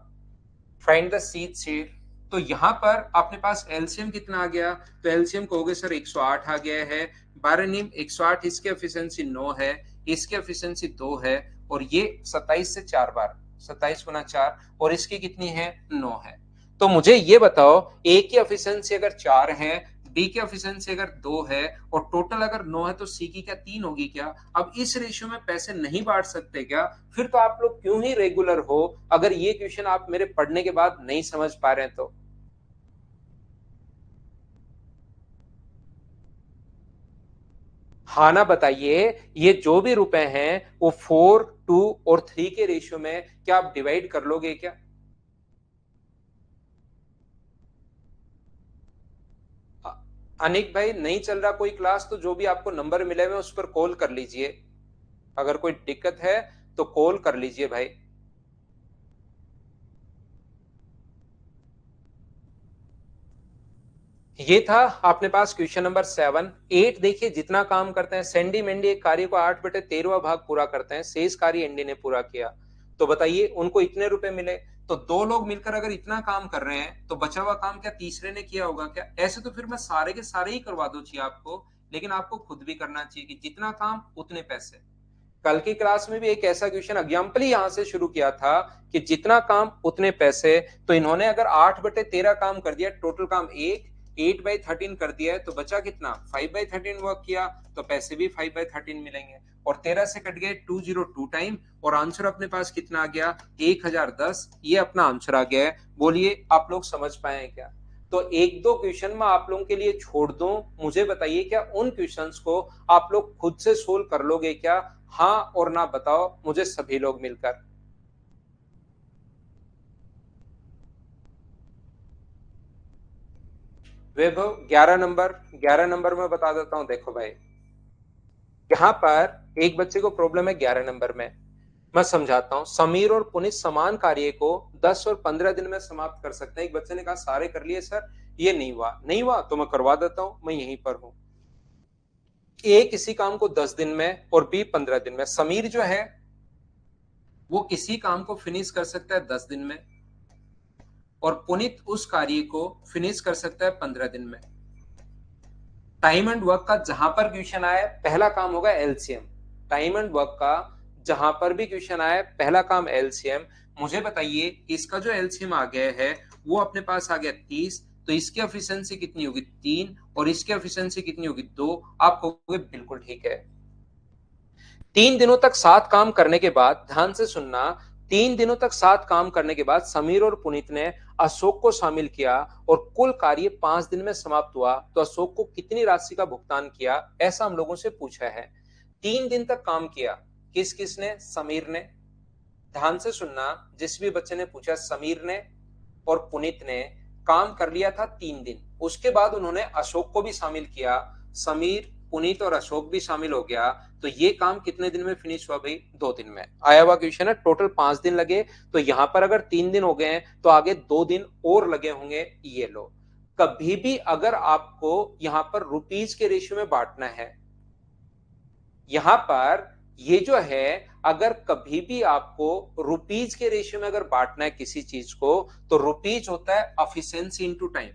फाइंड द सी शेयर। तो यहां पर अपने पास एलसीएम कितना आ गया, तो एलसीएम कहोगे सर 108 आ गया है, 12 नीम 108, इसकी एफिशिएंसी 9 है, इसकी एफिशिएंसी 2 है, और ये 27 से 4 बार 27 गुना 4, और इसकी कितनी है 9 है। तो मुझे ये बताओ ए की एफिशिएंसी अगर 4 है, बी की एफिशिएंसी अगर 2 है, और टोटल अगर 9 है, तो सी की क्या 3 होगी क्या। अब इस रेशियो में पैसे नहीं बांट सकते क्या, फिर तो आप लोग क्यों ही रेगुलर हो अगर ये क्वेश्चन आप मेरे पढ़ने के बाद नहीं समझ पा रहे हैं तो। हाँ ना बताइए, ये जो भी रुपए हैं वो 4, 2 और 3 के रेशियो में क्या आप डिवाइड कर लोगे क्या। अनिक भाई नहीं चल रहा कोई क्लास तो जो भी आपको नंबर मिले हुए उस पर कॉल कर लीजिए, अगर कोई दिक्कत है तो कॉल कर लीजिए भाई। ये था अपने पास क्वेश्चन नंबर 7। 8 देखिए जितना काम करते हैं, सेंडी मेंडी एक कार्य को 8/13 भाग पूरा करते हैं, शेष कार्य एंडी ने पूरा किया, तो बताइए उनको इतने रुपए मिले। तो 2 लोग मिलकर अगर इतना काम कर रहे हैं तो बचा हुआ काम क्या तीसरे ने किया होगा क्या। ऐसे तो फिर मैं सारे के सारे ही करवा दूं चाहिए आपको, लेकिन आपको खुद भी करना चाहिए कि जितना काम उतने पैसे। कल की क्लास में भी एक ऐसा क्वेश्चन एग्जाम्पल ही यहां से शुरू किया था कि जितना काम उतने पैसे, तो इन्होंने अगर 8/13 काम कर दिया, टोटल काम 8/13 कर दिया है, तो बचा कितना 5/13 वर्क किया, तो पैसे भी 5/13 मिलेंगे, और 13 से कट गए 202 टाइम, और आंसर अपने पास कितना आ गया 1010। ये अपना आंसर आ गया है। बोलिए आप लोग समझ पाए क्या। तो एक दो क्वेश्चन मैं आप लोगों के लिए छोड़ दूं, मुझे बताइए क्या उन क्वेश्चंस को आप लोग खुद से सोल्व कर लोगे क्या, हाँ और ना बताओ मुझे सभी लोग मिलकर। वैभव 11 नंबर में बता देता हूं, देखो भाई यहां पर एक बच्चे को प्रॉब्लम है 11 नंबर में, मैं समझाता हूं। समीर और पुनीत समान कार्य को 10 और 15 दिन में समाप्त कर सकते हैं। एक बच्चे ने कहा सारे कर लिए सर, ये नहीं हुआ तो मैं करवा देता हूं, मैं यहीं पर हूं। ए किसी काम को 10 दिन में और बी 15 दिन में। समीर जो है वो किसी काम को फिनिश कर सकता है 10 दिन में, और पुनीत उस कार्य को फिनिश कर सकता है 15 दिन में। टाइम एंड वर्क का जहां पर क्वेश्चन आए पहला काम होगा एलसीएम। टाइम एंड वर्क का जहां पर भी क्वेश्चन आए पहला काम एलसीएम। मुझे बताइए इसका जो एलसीएम आ गया है वो अपने पास आ गया 30, तो इसकी एफिशिएंसी कितनी होगी 3, और इसकी एफिशिएंसी कितनी होगी 2। आप कहोगे बिल्कुल ठीक है। 3 दिनों तक 7 काम करने के बाद, ध्यान से सुनना, 3 दिनों तक साथ काम करने के बाद समीर और पुनीत ने अशोक को शामिल किया और कुल कार्य 5 दिन में समाप्त हुआ, तो अशोक को कितनी राशि का भुगतान किया, ऐसा हम लोगों से पूछा है। 3 दिन तक काम किया, किस किसने? समीर ने। ध्यान से सुनना, जिस भी बच्चे ने पूछा, समीर ने और पुनीत ने काम कर लिया था 3 दिन। उसके बाद उन्होंने अशोक को भी शामिल किया, समीर, पुनीत और अशोक भी शामिल हो गया। तो ये काम कितने दिन में फिनिश हुआ भाई? 2 दिन में। आया हुआ क्वेश्चन है, टोटल 5 दिन लगे, तो यहां पर अगर 3 दिन हो गए हैं तो आगे 2 दिन और लगे होंगे। ये लो, कभी भी अगर आपको यहां पर रुपीज के रेशियो में बांटना है, यहां पर ये जो है, अगर कभी भी आपको रुपीज के रेशियो में अगर बांटना है किसी चीज को, तो रुपीज होता है एफिशिएंसी इनटू टाइम।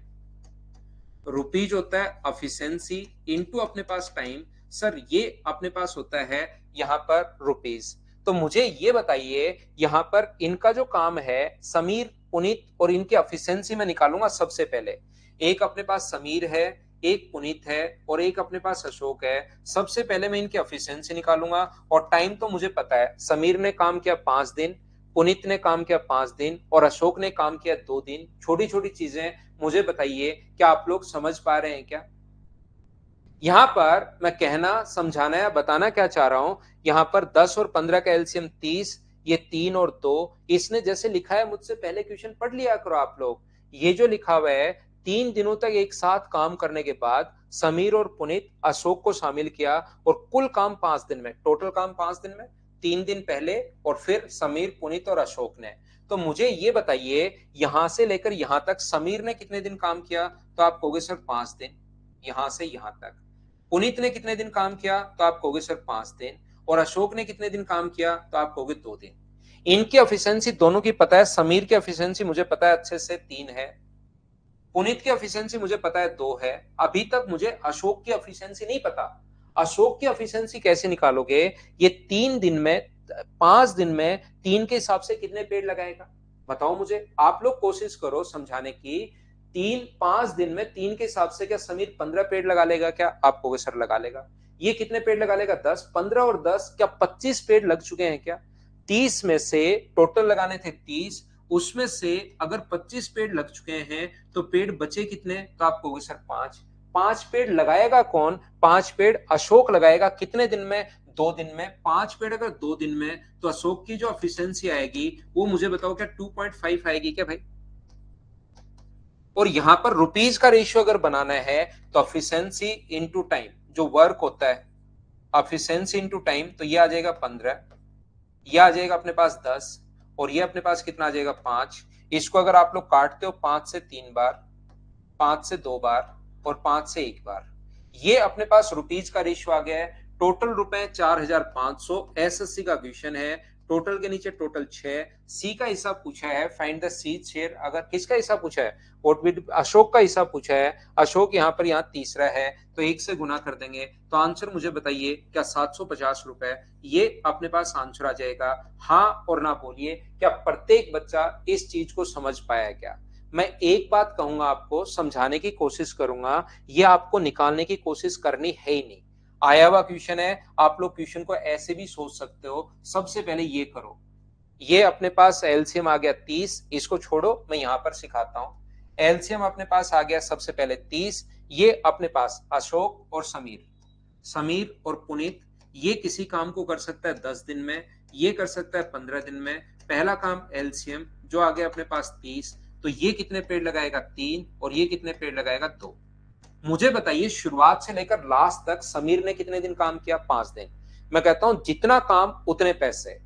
रुपीज होता है एफिशिएंसी इनटू अपने पास टाइम। सर ये अपने पास होता है यहां पर रुपीज। तो मुझे ये बताइए, यहां पर इनका जो काम है, समीर, पुनीत और इनकी एफिशिएंसी मैं निकालूंगा सबसे पहले। एक अपने पास समीर है, एक पुनीत है और एक अपने पास अशोक है। सबसे पहले मैं इनकी एफिशिएंसी निकालूंगा और टाइम तो मुझे पता है, समीर ने काम किया 5 दिन, पुनीत ने काम किया 5 दिन और अशोक ने काम किया 2 दिन। छोटी छोटी चीजें, मुझे बताइए क्या आप लोग समझ पा रहे हैं क्या? यहां पर मैं कहना, समझाना या बताना क्या चाह रहा हूं, यहां पर 10 और 15 का एलसीएम 30, ये 3 और 2, इसने जैसे लिखा है, मुझसे पहले क्वेश्चन पढ़ लिया करो आप लोग। ये जो लिखा हुआ है, 3 दिनों तक एक साथ काम करने के बाद समीर और पुनीत अशोक को शामिल किया और कुल काम 5 दिन में, टोटल काम 5 दिन में, 3 दिन पहले और फिर समीर, पुनीत और अशोक ने। तो मुझे ये बताइए, यहां से लेकर यहां तक समीर ने कितने दिन काम किया? तो आप कहोगे सर 5 दिन। यहां से यहां तक पुनीत ने कितने दिन काम किया? तो आप कहोगे सर 5 दिन। और अशोक ने कितने दिन काम किया? तो आप कहोगे 2 दिन। इनकी एफिशिएंसी दोनों की पता है। समीर की एफिशिएंसी मुझे पता है अच्छे से 3 है, पुनीत की एफिशिएंसी मुझे पता है 2 है। अभी तक मुझे अशोक की एफिशिएंसी नहीं पता। अशोक की एफिशिएंसी कैसे निकालोगे? ये 3 दिन में, 5 दिन में 3 के हिसाब से कितने पेड़ लगाएगा? बताओ मुझे, आप लोग कोशिश करो समझाने की। 5 दिन में 3 के हिसाब से क्या समीर 15 पेड़ लगा लेगा क्या? आप कहोगे सर लगा लेगा। ये कितने पेड़ लगा लेगा? 10। 15 और 10 क्या 25 पेड़ लग चुके हैं क्या? 30 में से टोटल लगाने थे 30, उसमें से अगर 25 पेड़ लग चुके हैं तो पेड़ बचे कितने? तो आप कहोगे सर 5। 5 पेड़ लगाएगा कौन? 5 पेड़ अशोक लगाएगा। कितने दिन में? 2 दिन में। 5 पेड़ अगर 2 दिन में, तो अशोक की जो एफिशिएंसी आएगी वो मुझे बताओ क्या 2.5 आएगी क्या भाई? और यहां पर रुपीज का रेशियो अगर बनाना है, तो एफिशिएंसी इनटू टाइम, जो वर्क होता है, एफिशिएंसी इनटू टाइम, तो ये आ जाएगा 15, ये आ जाएगा अपने पास 10 और ये अपने पास कितना आ जाएगा 5। इसको अगर आप लोग काटते हो 5 से 3 बार, 5 से 2 बार और 5 से 1 बार, ये अपने पास रुपीज का रेशियो आ गया है। टोटल रुपए 4500। एसएससी का क्वेश्चन है, टोटल के नीचे टोटल 6। सी का हिसाब पूछा है, फाइंड द सी शेयर। अगर किसका हिसाब पूछा है? अशोक का हिसाब पूछा है। अशोक यहाँ पर यहाँ तीसरा है, तो 1 से गुना कर देंगे तो आंसर मुझे बताइए क्या 750 रुपए, ये अपने पास आंसर आ जाएगा। हाँ और ना बोलिए, क्या प्रत्येक बच्चा इस चीज को समझ पाया क्या? मैं एक बात कहूंगा, आपको समझाने की कोशिश करूंगा, ये आपको निकालने की कोशिश करनी है ही नहीं। आया हुआ क्वेश्चन है, आप लोग क्वेश्चन को ऐसे भी सोच सकते हो। सबसे पहले ये करो, ये अपने पास एलसीएम आ गया 30, इसको छोड़ो, मैं यहां पर सिखाता हूं। एलसीएम अपने पास आ गया सबसे पहले 30। ये अपने पास अशोक और समीर, समीर और पुनीत, ये किसी काम को कर सकता है 10 दिन में, ये कर सकता है 15 दिन में। पहला काम एलसीएम जो आ गया अपने पास 30, तो ये कितने पेड़ लगाएगा? 3 और ये कितने पेड़ लगाएगा? 2। मुझे बताइए, शुरुआत से लेकर लास्ट तक समीर ने कितने दिन काम किया? 5 दिन। मैं कहता हूं जितना काम उतने पैसे।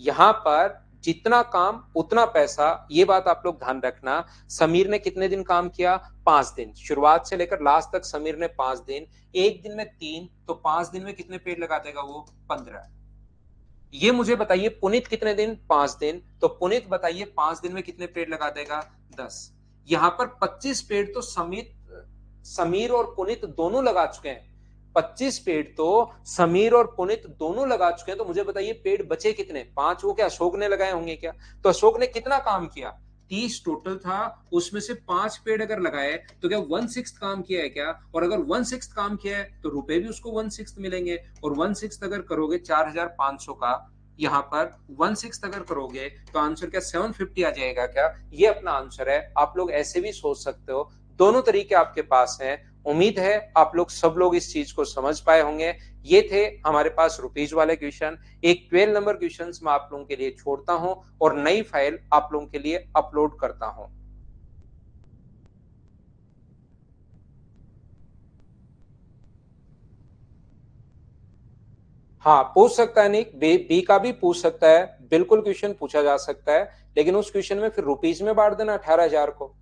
यहां पर जितना काम उतना पैसा, ये बात आप लोग ध्यान रखना। समीर ने कितने दिन काम किया? 5 दिन। शुरुआत से लेकर लास्ट तक समीर ने 5 दिन। एक दिन में 3, तो 5 दिन में कितने पेड़ लगा देगा वो? 15। ये मुझे बताइए पुनीत कितने दिन? 5 दिन। तो पुनीत बताइए 5 दिन में कितने पेड़ लगा देगा? 10। यहां पर 25 पेड़ तो समीर और पुनीत दोनों लगा चुके हैं। 25 पेड़ तो समीर और पुनीत दोनों लगा चुके हैं। तो मुझे बताइए पेड़ बचे कितने? 5। वो क्या अशोक ने लगाए होंगे क्या? तो अशोक ने कितना काम किया? 30 टोटल था, उसमें से 5 पेड़ अगर लगाए तो क्या 1/6 काम किया है क्या? और अगर 1/6 काम किया है तो रुपए भी उसको 1/6 मिलेंगे। और 1/6 अगर करोगे 4500 का, यहाँ पर 1/6 अगर करोगे तो आंसर क्या 750 आ जाएगा क्या? ये अपना आंसर है। आप लोग ऐसे भी सोच सकते हो, दोनों तरीके आपके पास हैं। उम्मीद है आप लोग सब लोग इस चीज को समझ पाए होंगे। ये थे हमारे पास रुपीज वाले क्वेश्चन। एक 12 नंबर क्वेश्चन मैं आप लोगों के लिए छोड़ता हूं और नई फाइल आप लोगों के लिए अपलोड करता हूं। हाँ, पूछ सकता है निक, बी का भी पूछ सकता है, बिल्कुल क्वेश्चन पूछा जा सकता है, लेकिन उस क्वेश्चन में फिर रुपीज में बांट देना 18,000 को।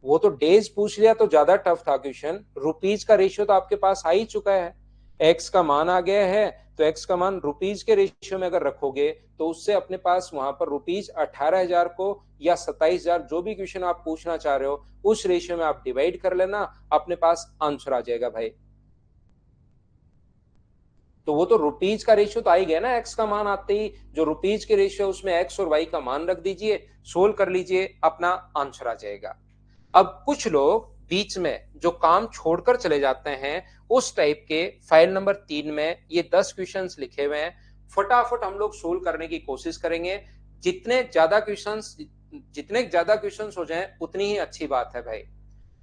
वो तो डेज पूछ लिया तो ज्यादा टफ था क्वेश्चन। रुपीज का रेशियो तो आपके पास आ ही चुका है, एक्स का मान आ गया है, तो एक्स का मान रुपीज के रेशियो में अगर रखोगे तो उससे अपने पास वहां पर रुपीज 18,000 को या 27,000 जो भी क्वेश्चन आप पूछना चाह रहे हो उस रेशियो में आप डिवाइड कर लेना, अपने पास आंसर आ जाएगा भाई। तो वो तो रुपीज का रेशियो तो आ ही गया ना, एक्स का मान आते ही जो रुपीज के रेशियो उसमें एक्स और वाई का मान रख दीजिए, सोल्व कर लीजिए, अपना आंसर आ जाएगा। अब कुछ लोग बीच में जो काम छोड़कर चले जाते हैं उस टाइप के फाइल नंबर 3 में ये 10 क्वेश्चंस लिखे हुए हैं, फटाफट हम लोग सोल्व करने की कोशिश करेंगे। जितने ज्यादा क्वेश्चंस हो जाएं उतनी ही अच्छी बात है भाई।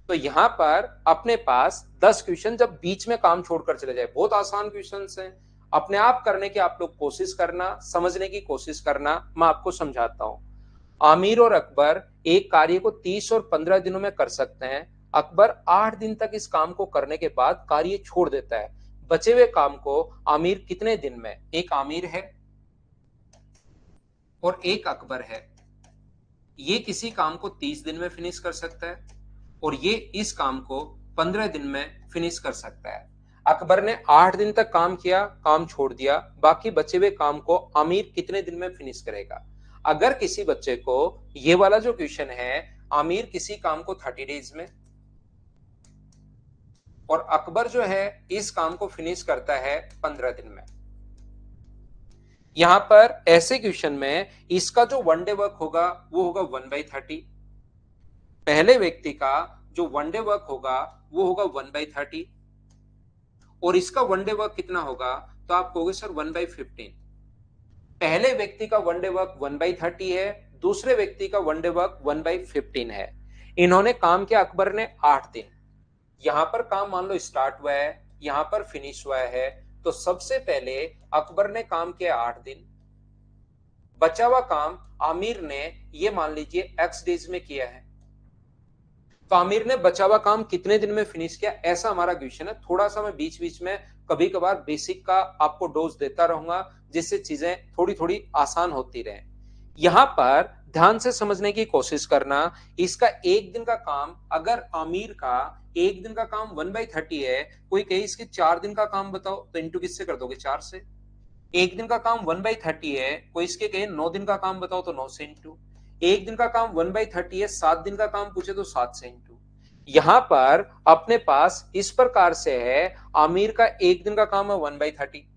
तो यहां पर अपने पास 10 क्वेश्चन जब बीच में काम छोड़कर चले जाए, बहुत आसान क्वेश्चन हैं, अपने आप करने की आप लोग कोशिश करना, समझने की कोशिश करना। मैं आपको समझाता हूं। आमिर और अकबर एक कार्य को 30 और 15 दिनों में कर सकते हैं। अकबर 8 दिन तक इस काम को करने के बाद कार्य छोड़ देता है। बचे हुए काम को आमिर कितने दिन में, एक आमिर है और एक अकबर है, ये किसी काम को 30 दिन में फिनिश कर सकता है और ये इस काम को 15 दिन में फिनिश कर सकता है। अकबर ने 8 दिन तक काम किया, काम छोड़ दिया, बाकी बचे हुए काम को आमिर कितने दिन में फिनिश करेगा? अगर किसी बच्चे को ये वाला जो क्वेश्चन है, आमिर किसी काम को 30 डेज में और अकबर जो है इस काम को फिनिश करता है 15 दिन में, यहां पर ऐसे क्वेश्चन में इसका जो वन डे वर्क होगा वो होगा 1/30। पहले व्यक्ति का जो वन डे वर्क होगा वो होगा 1/30 और इसका वन डे वर्क कितना होगा? तो आप कहोगे सर 1/15। पहले व्यक्ति का वन डे वर्क 1/30 है, दूसरे व्यक्ति का वन डे वर्क 1/15 है। इन्होंने काम किया अकबर ने 8 दिन, यहां पर काम मान लो स्टार्ट हुआ है, यहां पर फिनिश हुआ है, तो सबसे पहले अकबर ने काम किया 8 दिन, बचा हुआ काम आमिर ने ये मान लीजिए एक्स डेज में किया है। तो आमिर ने बचा हुआ काम कितने दिन में फिनिश किया, ऐसा हमारा क्वेश्चन है। थोड़ा सा मैं बीच बीच में कभी कभार बेसिक का आपको डोज देता रहूंगा जिससे चीजें थोड़ी थोड़ी आसान होती रहे। यहां पर ध्यान से समझने की कोशिश करना, इसका एक दिन का काम, अगर आमिर का एक दिन का काम 1/30 है, कोई कहे इसके 4 दिन का काम बताओ, तो इंटू किससे कर दोगे? 4 से। एक दिन का काम 1/30 है, कोई इसके कहे 9 दिन का काम बताओ, तो 9 से इंटू। एक दिन का काम 1/30 है, 7 दिन का काम पूछे तो 7 से इंटू। यहां पर अपने पास इस प्रकार से है, आमिर का एक दिन का काम है 1/30,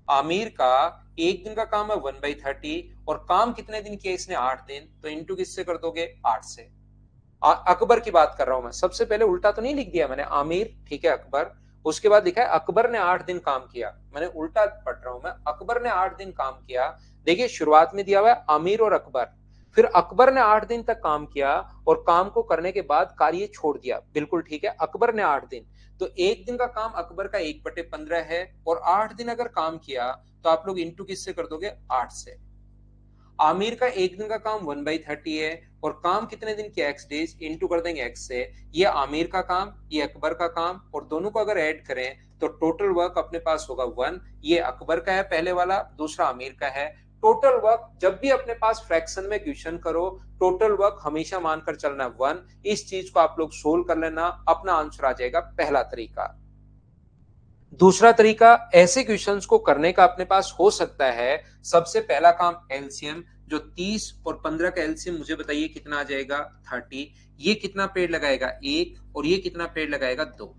आमिर का एक दिन का काम है 1/30 और काम कितने दिन किया इसने? 8 दिन, तो इंटू किससे कर दोगे? 8 से। अकबर की बात कर रहा हूं मैं, सबसे पहले उल्टा तो नहीं लिख दिया मैंने, आमिर ठीक है अकबर, उसके बाद लिखा है अकबर ने 8 दिन काम किया, मैंने उल्टा पढ़ रहा हूं मैं, अकबर ने 8 दिन काम किया। देखिए शुरुआत में दिया हुआ है आमिर और अकबर, फिर अकबर ने 8 दिन तक काम किया और काम को करने के बाद कार्य छोड़ दिया, बिल्कुल ठीक है, अकबर ने 8 दिन, तो एक दिन का काम अकबर का 1/15 है और 8 दिन अगर काम किया तो आप लोग इंटू किससे कर दोगे? 8 से। आमिर का एक दिन का काम 1/30 है और काम कितने दिन किया? एक्स डेज, इंटू कर देंगे एक्स से। ये आमिर का काम, ये अकबर का काम, और दोनों को अगर ऐड करें तो टोटल वर्क अपने पास होगा 1। ये अकबर का है पहले वाला, दूसरा आमिर का है। टोटल वर्क जब भी अपने पास फ्रैक्शन में क्वेश्चन करो, टोटल वर्क हमेशा मानकर चलना 1। इस चीज को आप लोग सोल्व कर लेना, अपना आंसर आ जाएगा, पहला तरीका। दूसरा तरीका ऐसे क्वेश्चंस को करने का अपने पास हो सकता है, सबसे पहला काम एलसीएम, जो 30 और 15 का एलसीएम मुझे बताइए कितना आ जाएगा? 30। ये कितना पेड़ लगाएगा? 1, और ये कितना पेड़ लगाएगा? 2।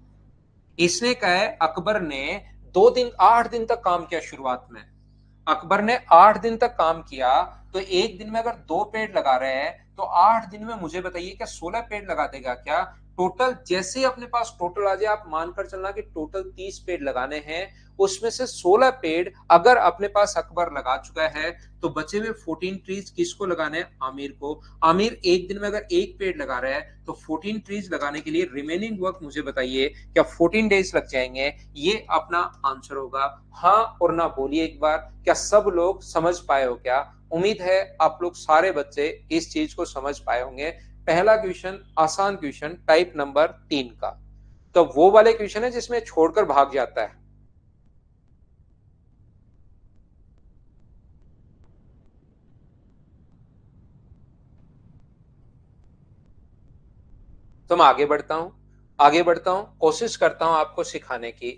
इसने कहा है अकबर ने 2 दिन 8 दिन तक काम किया, शुरुआत में अकबर ने 8 दिन तक काम किया, तो एक दिन में अगर 2 पेड़ लगा रहे हैं तो 8 दिन में मुझे बताइए क्या 16 पेड़ लगा देगा क्या? टोटल जैसे ही अपने पास टोटल आ जाए, आप मानकर चलना कि टोटल 30 पेड़ लगाने हैं, उसमें से 16 पेड़ अगर अपने पास अकबर लगा चुका है तो बचे हुए 14 ट्रीज किसको लगाने हैं? आमिर को। आमिर एक दिन में अगर एक पेड़ लगा रहा है तो 14 ट्रीज लगाने के लिए रिमेनिंग वर्क मुझे बताइए, क्या 14 डेज लग जाएंगे? ये अपना आंसर होगा। हाँ और ना बोलिए एक बार, क्या सब लोग समझ पाए हो क्या? उम्मीद है आप लोग सारे बच्चे इस चीज को समझ पाए होंगे। पहला क्वेश्चन आसान क्वेश्चन टाइप नंबर 3 का, तो वो वाले क्वेश्चन है जिसमें छोड़कर भाग जाता है। तो मैं आगे बढ़ता हूं, कोशिश करता हूं आपको सिखाने की।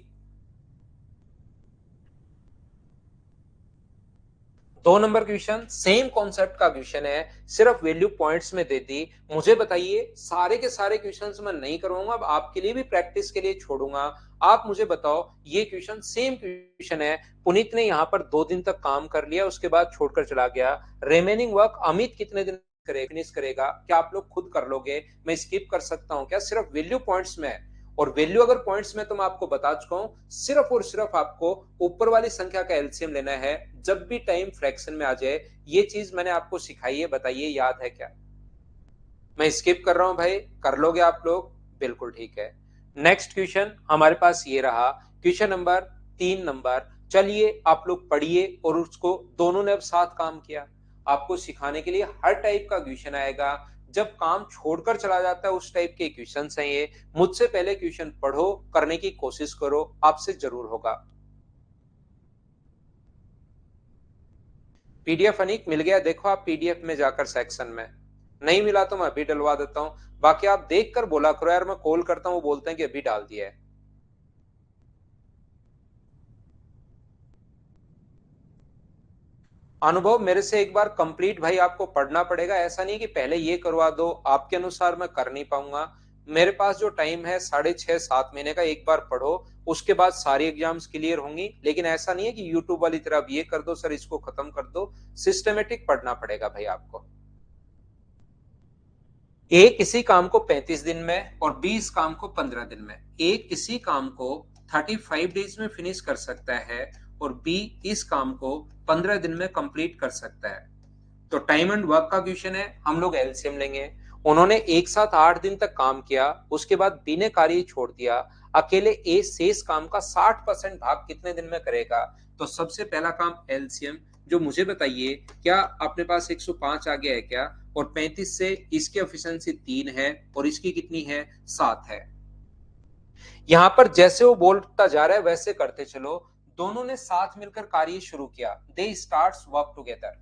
2 नंबर क्वेश्चन सेम कॉन्सेप्ट का क्वेश्चन है, सिर्फ वैल्यू पॉइंट्स में दे दी। मुझे बताइए, सारे के सारे क्वेश्चंस मैं नहीं करवाऊंगा, अब आपके लिए भी प्रैक्टिस के लिए छोड़ूंगा। आप मुझे बताओ, ये क्वेश्चन सेम क्वेश्चन है, पुनीत ने यहाँ पर 2 दिन तक काम कर लिया, उसके बाद छोड़कर चला गया। रिमेनिंग वर्क अमित कितने दिन फिनिश करेगा? क्या आप लोग खुद कर लोगे? मैं स्किप कर सकता हूँ क्या? सिर्फ वैल्यू पॉइंट्स में है, और वैल्यू अगर पॉइंट्स में तो मैं आपको बता चुका हूं, सिर्फ और सिर्फ आपको ऊपर वाली संख्या का एलसीएम लेना है जब भी टाइम फ्रैक्शन में आ जाए। ये चीज मैंने आपको सिखाई है, बताइए याद है क्या? मैं स्किप कर रहा हूं भाई, कर लोगे आप लोग? बिल्कुल ठीक है। नेक्स्ट क्वेश्चन हमारे पास ये रहा, क्वेश्चन नंबर 3 नंबर। चलिए आप लोग पढ़िए, और उसको दोनों ने अब साथ काम किया। आपको सिखाने के लिए हर टाइप का क्वेश्चन आएगा, जब काम छोड़कर चला जाता है उस टाइप के क्वेश्चन है ये। मुझसे पहले क्वेश्चन पढ़ो, करने की कोशिश करो, आपसे जरूर होगा। पीडीएफ अनिक मिल गया? देखो आप पीडीएफ में जाकर सेक्शन में, नहीं मिला तो मैं अभी डलवा देता हूं। बाकी आप देख कर बोला करो यार, मैं कॉल करता हूं वो बोलते हैं कि अभी डाल दिया है। अनुभव मेरे से एक बार कंप्लीट भाई आपको पढ़ना पड़ेगा, ऐसा नहीं कि पहले ये करवा दो, आपके अनुसार मैं कर नहीं पाऊंगा। मेरे पास जो टाइम है 6.5-7 महीने का, एक बार पढ़ो, उसके बाद सारी एग्जाम्स क्लियर होंगी। लेकिन ऐसा नहीं है कि यूट्यूब वाली तरह ये कर दो सर इसको खत्म कर दो, सिस्टमेटिक पढ़ना पड़ेगा भाई आपको। ए किसी काम को 35 दिन में और बी इस काम को 15 दिन में, ए किसी काम को 35 डेज में फिनिश कर सकता है और बी इस काम को 15 दिन में कंप्लीट कर सकता है। तो टाइम एंड वर्क का क्वेश्चन है, हम लोग एलसीएम लेंगे। उन्होंने एक साथ 8 दिन तक काम किया, उसके बाद बी ने कार्य छोड़ दिया, अकेले ए शेष काम का 60% भाग कितने दिन में करेगा? तो सबसे पहला काम एलसीएम, जो मुझे बताइए, क्या अपने पास 105 आ गया है क्या? और 35 से इसकी एफिशिएंसी 3 है और इसकी कितनी है? 7 है। यहां पर जैसे वो बोलता जा रहा है वैसे करते चलो। दोनों ने साथ मिलकर कार्य शुरू किया, they starts work together,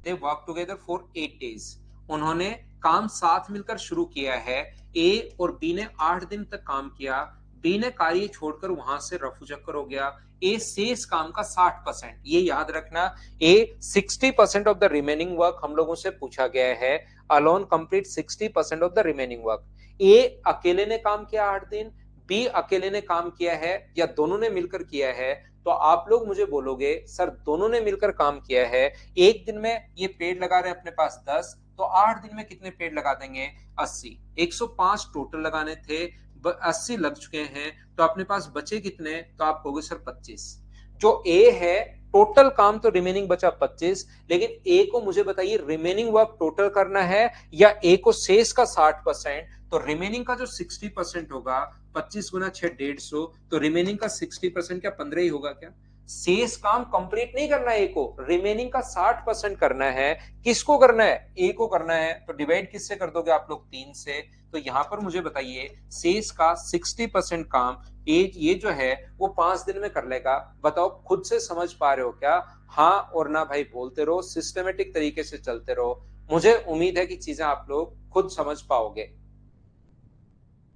they work together for 8 days. उन्होंने काम साथ मिलकर शुरू किया है। ए और बी ने 8 दिन तक काम किया, बी ने कार्य छोड़कर वहां से रफू चक्कर हो गया। ए शेष काम का 60%, ये याद रखना। A 60% of the remaining work हम लोगों से पूछा गया है, alone complete 60% of the remaining work. A अकेले ने काम किया 8 दिन, बी अकेले ने काम किया है या दोनों ने मिलकर किया है? तो आप लोग मुझे बोलोगे सर दोनों ने मिलकर काम किया है। एक दिन में ये पेड़ लगा रहे हैं अपने पास 10, तो 8 दिन में कितने पेड़ लगा देंगे? 80। 105 टोटल लगाने थे, 80 लग चुके हैं, तो अपने पास बचे कितने? तो आप कहोगे सर 25। जो ए है, टोटल काम तो रिमेनिंग बचा 25, लेकिन ए को मुझे बताइए रिमेनिंग वर्क टोटल करना है या ए को शेष का 60%? तो रिमेनिंग का जो 60% होगा, 25 गुना 6 150, तो रिमेनिंग का 60% क्या 15 ही होगा क्या? शेष काम कंप्लीट नहीं करना है, ए को रिमेनिंग का 60% करना है। किसको करना है? ए को करना है। तो डिवाइड किससे कर दोगे आप लोग? 3 से। तो यहां पर मुझे बताइए, शेष का 60% काम ये जो है वो 5 दिन में कर लेगा। बताओ खुद से समझ पा रहे हो क्या? हाँ और ना भाई बोलते रहो, सिस्टमेटिक तरीके से चलते रहो। मुझे उम्मीद है कि चीजें आप लोग खुद समझ पाओगे।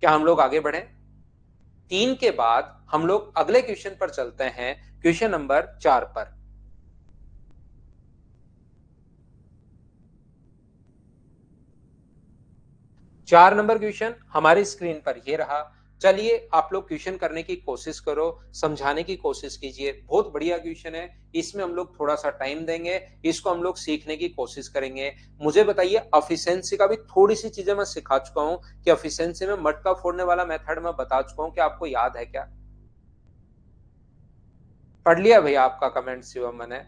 क्या हम लोग आगे बढ़े? 3 के बाद हम लोग अगले क्वेश्चन पर चलते हैं, क्वेश्चन नंबर 4 पर। 4 नंबर क्वेश्चन हमारी स्क्रीन पर ये रहा। चलिए आप लोग क्वेश्चन करने की कोशिश करो, समझाने की कोशिश कीजिए। बहुत बढ़िया क्वेश्चन है, इसमें हम लोग थोड़ा सा टाइम देंगे, इसको हम लोग सीखने की कोशिश करेंगे। मुझे बताइए, एफिशिएंसी का भी थोड़ी सी चीजें मैं सिखा चुका हूं कि एफिशिएंसी में मटका फोड़ने वाला मेथड मैं बता चुका हूं, कि आपको याद है क्या? पढ़ लिया भैया आपका कमेंट शिवम मैंने?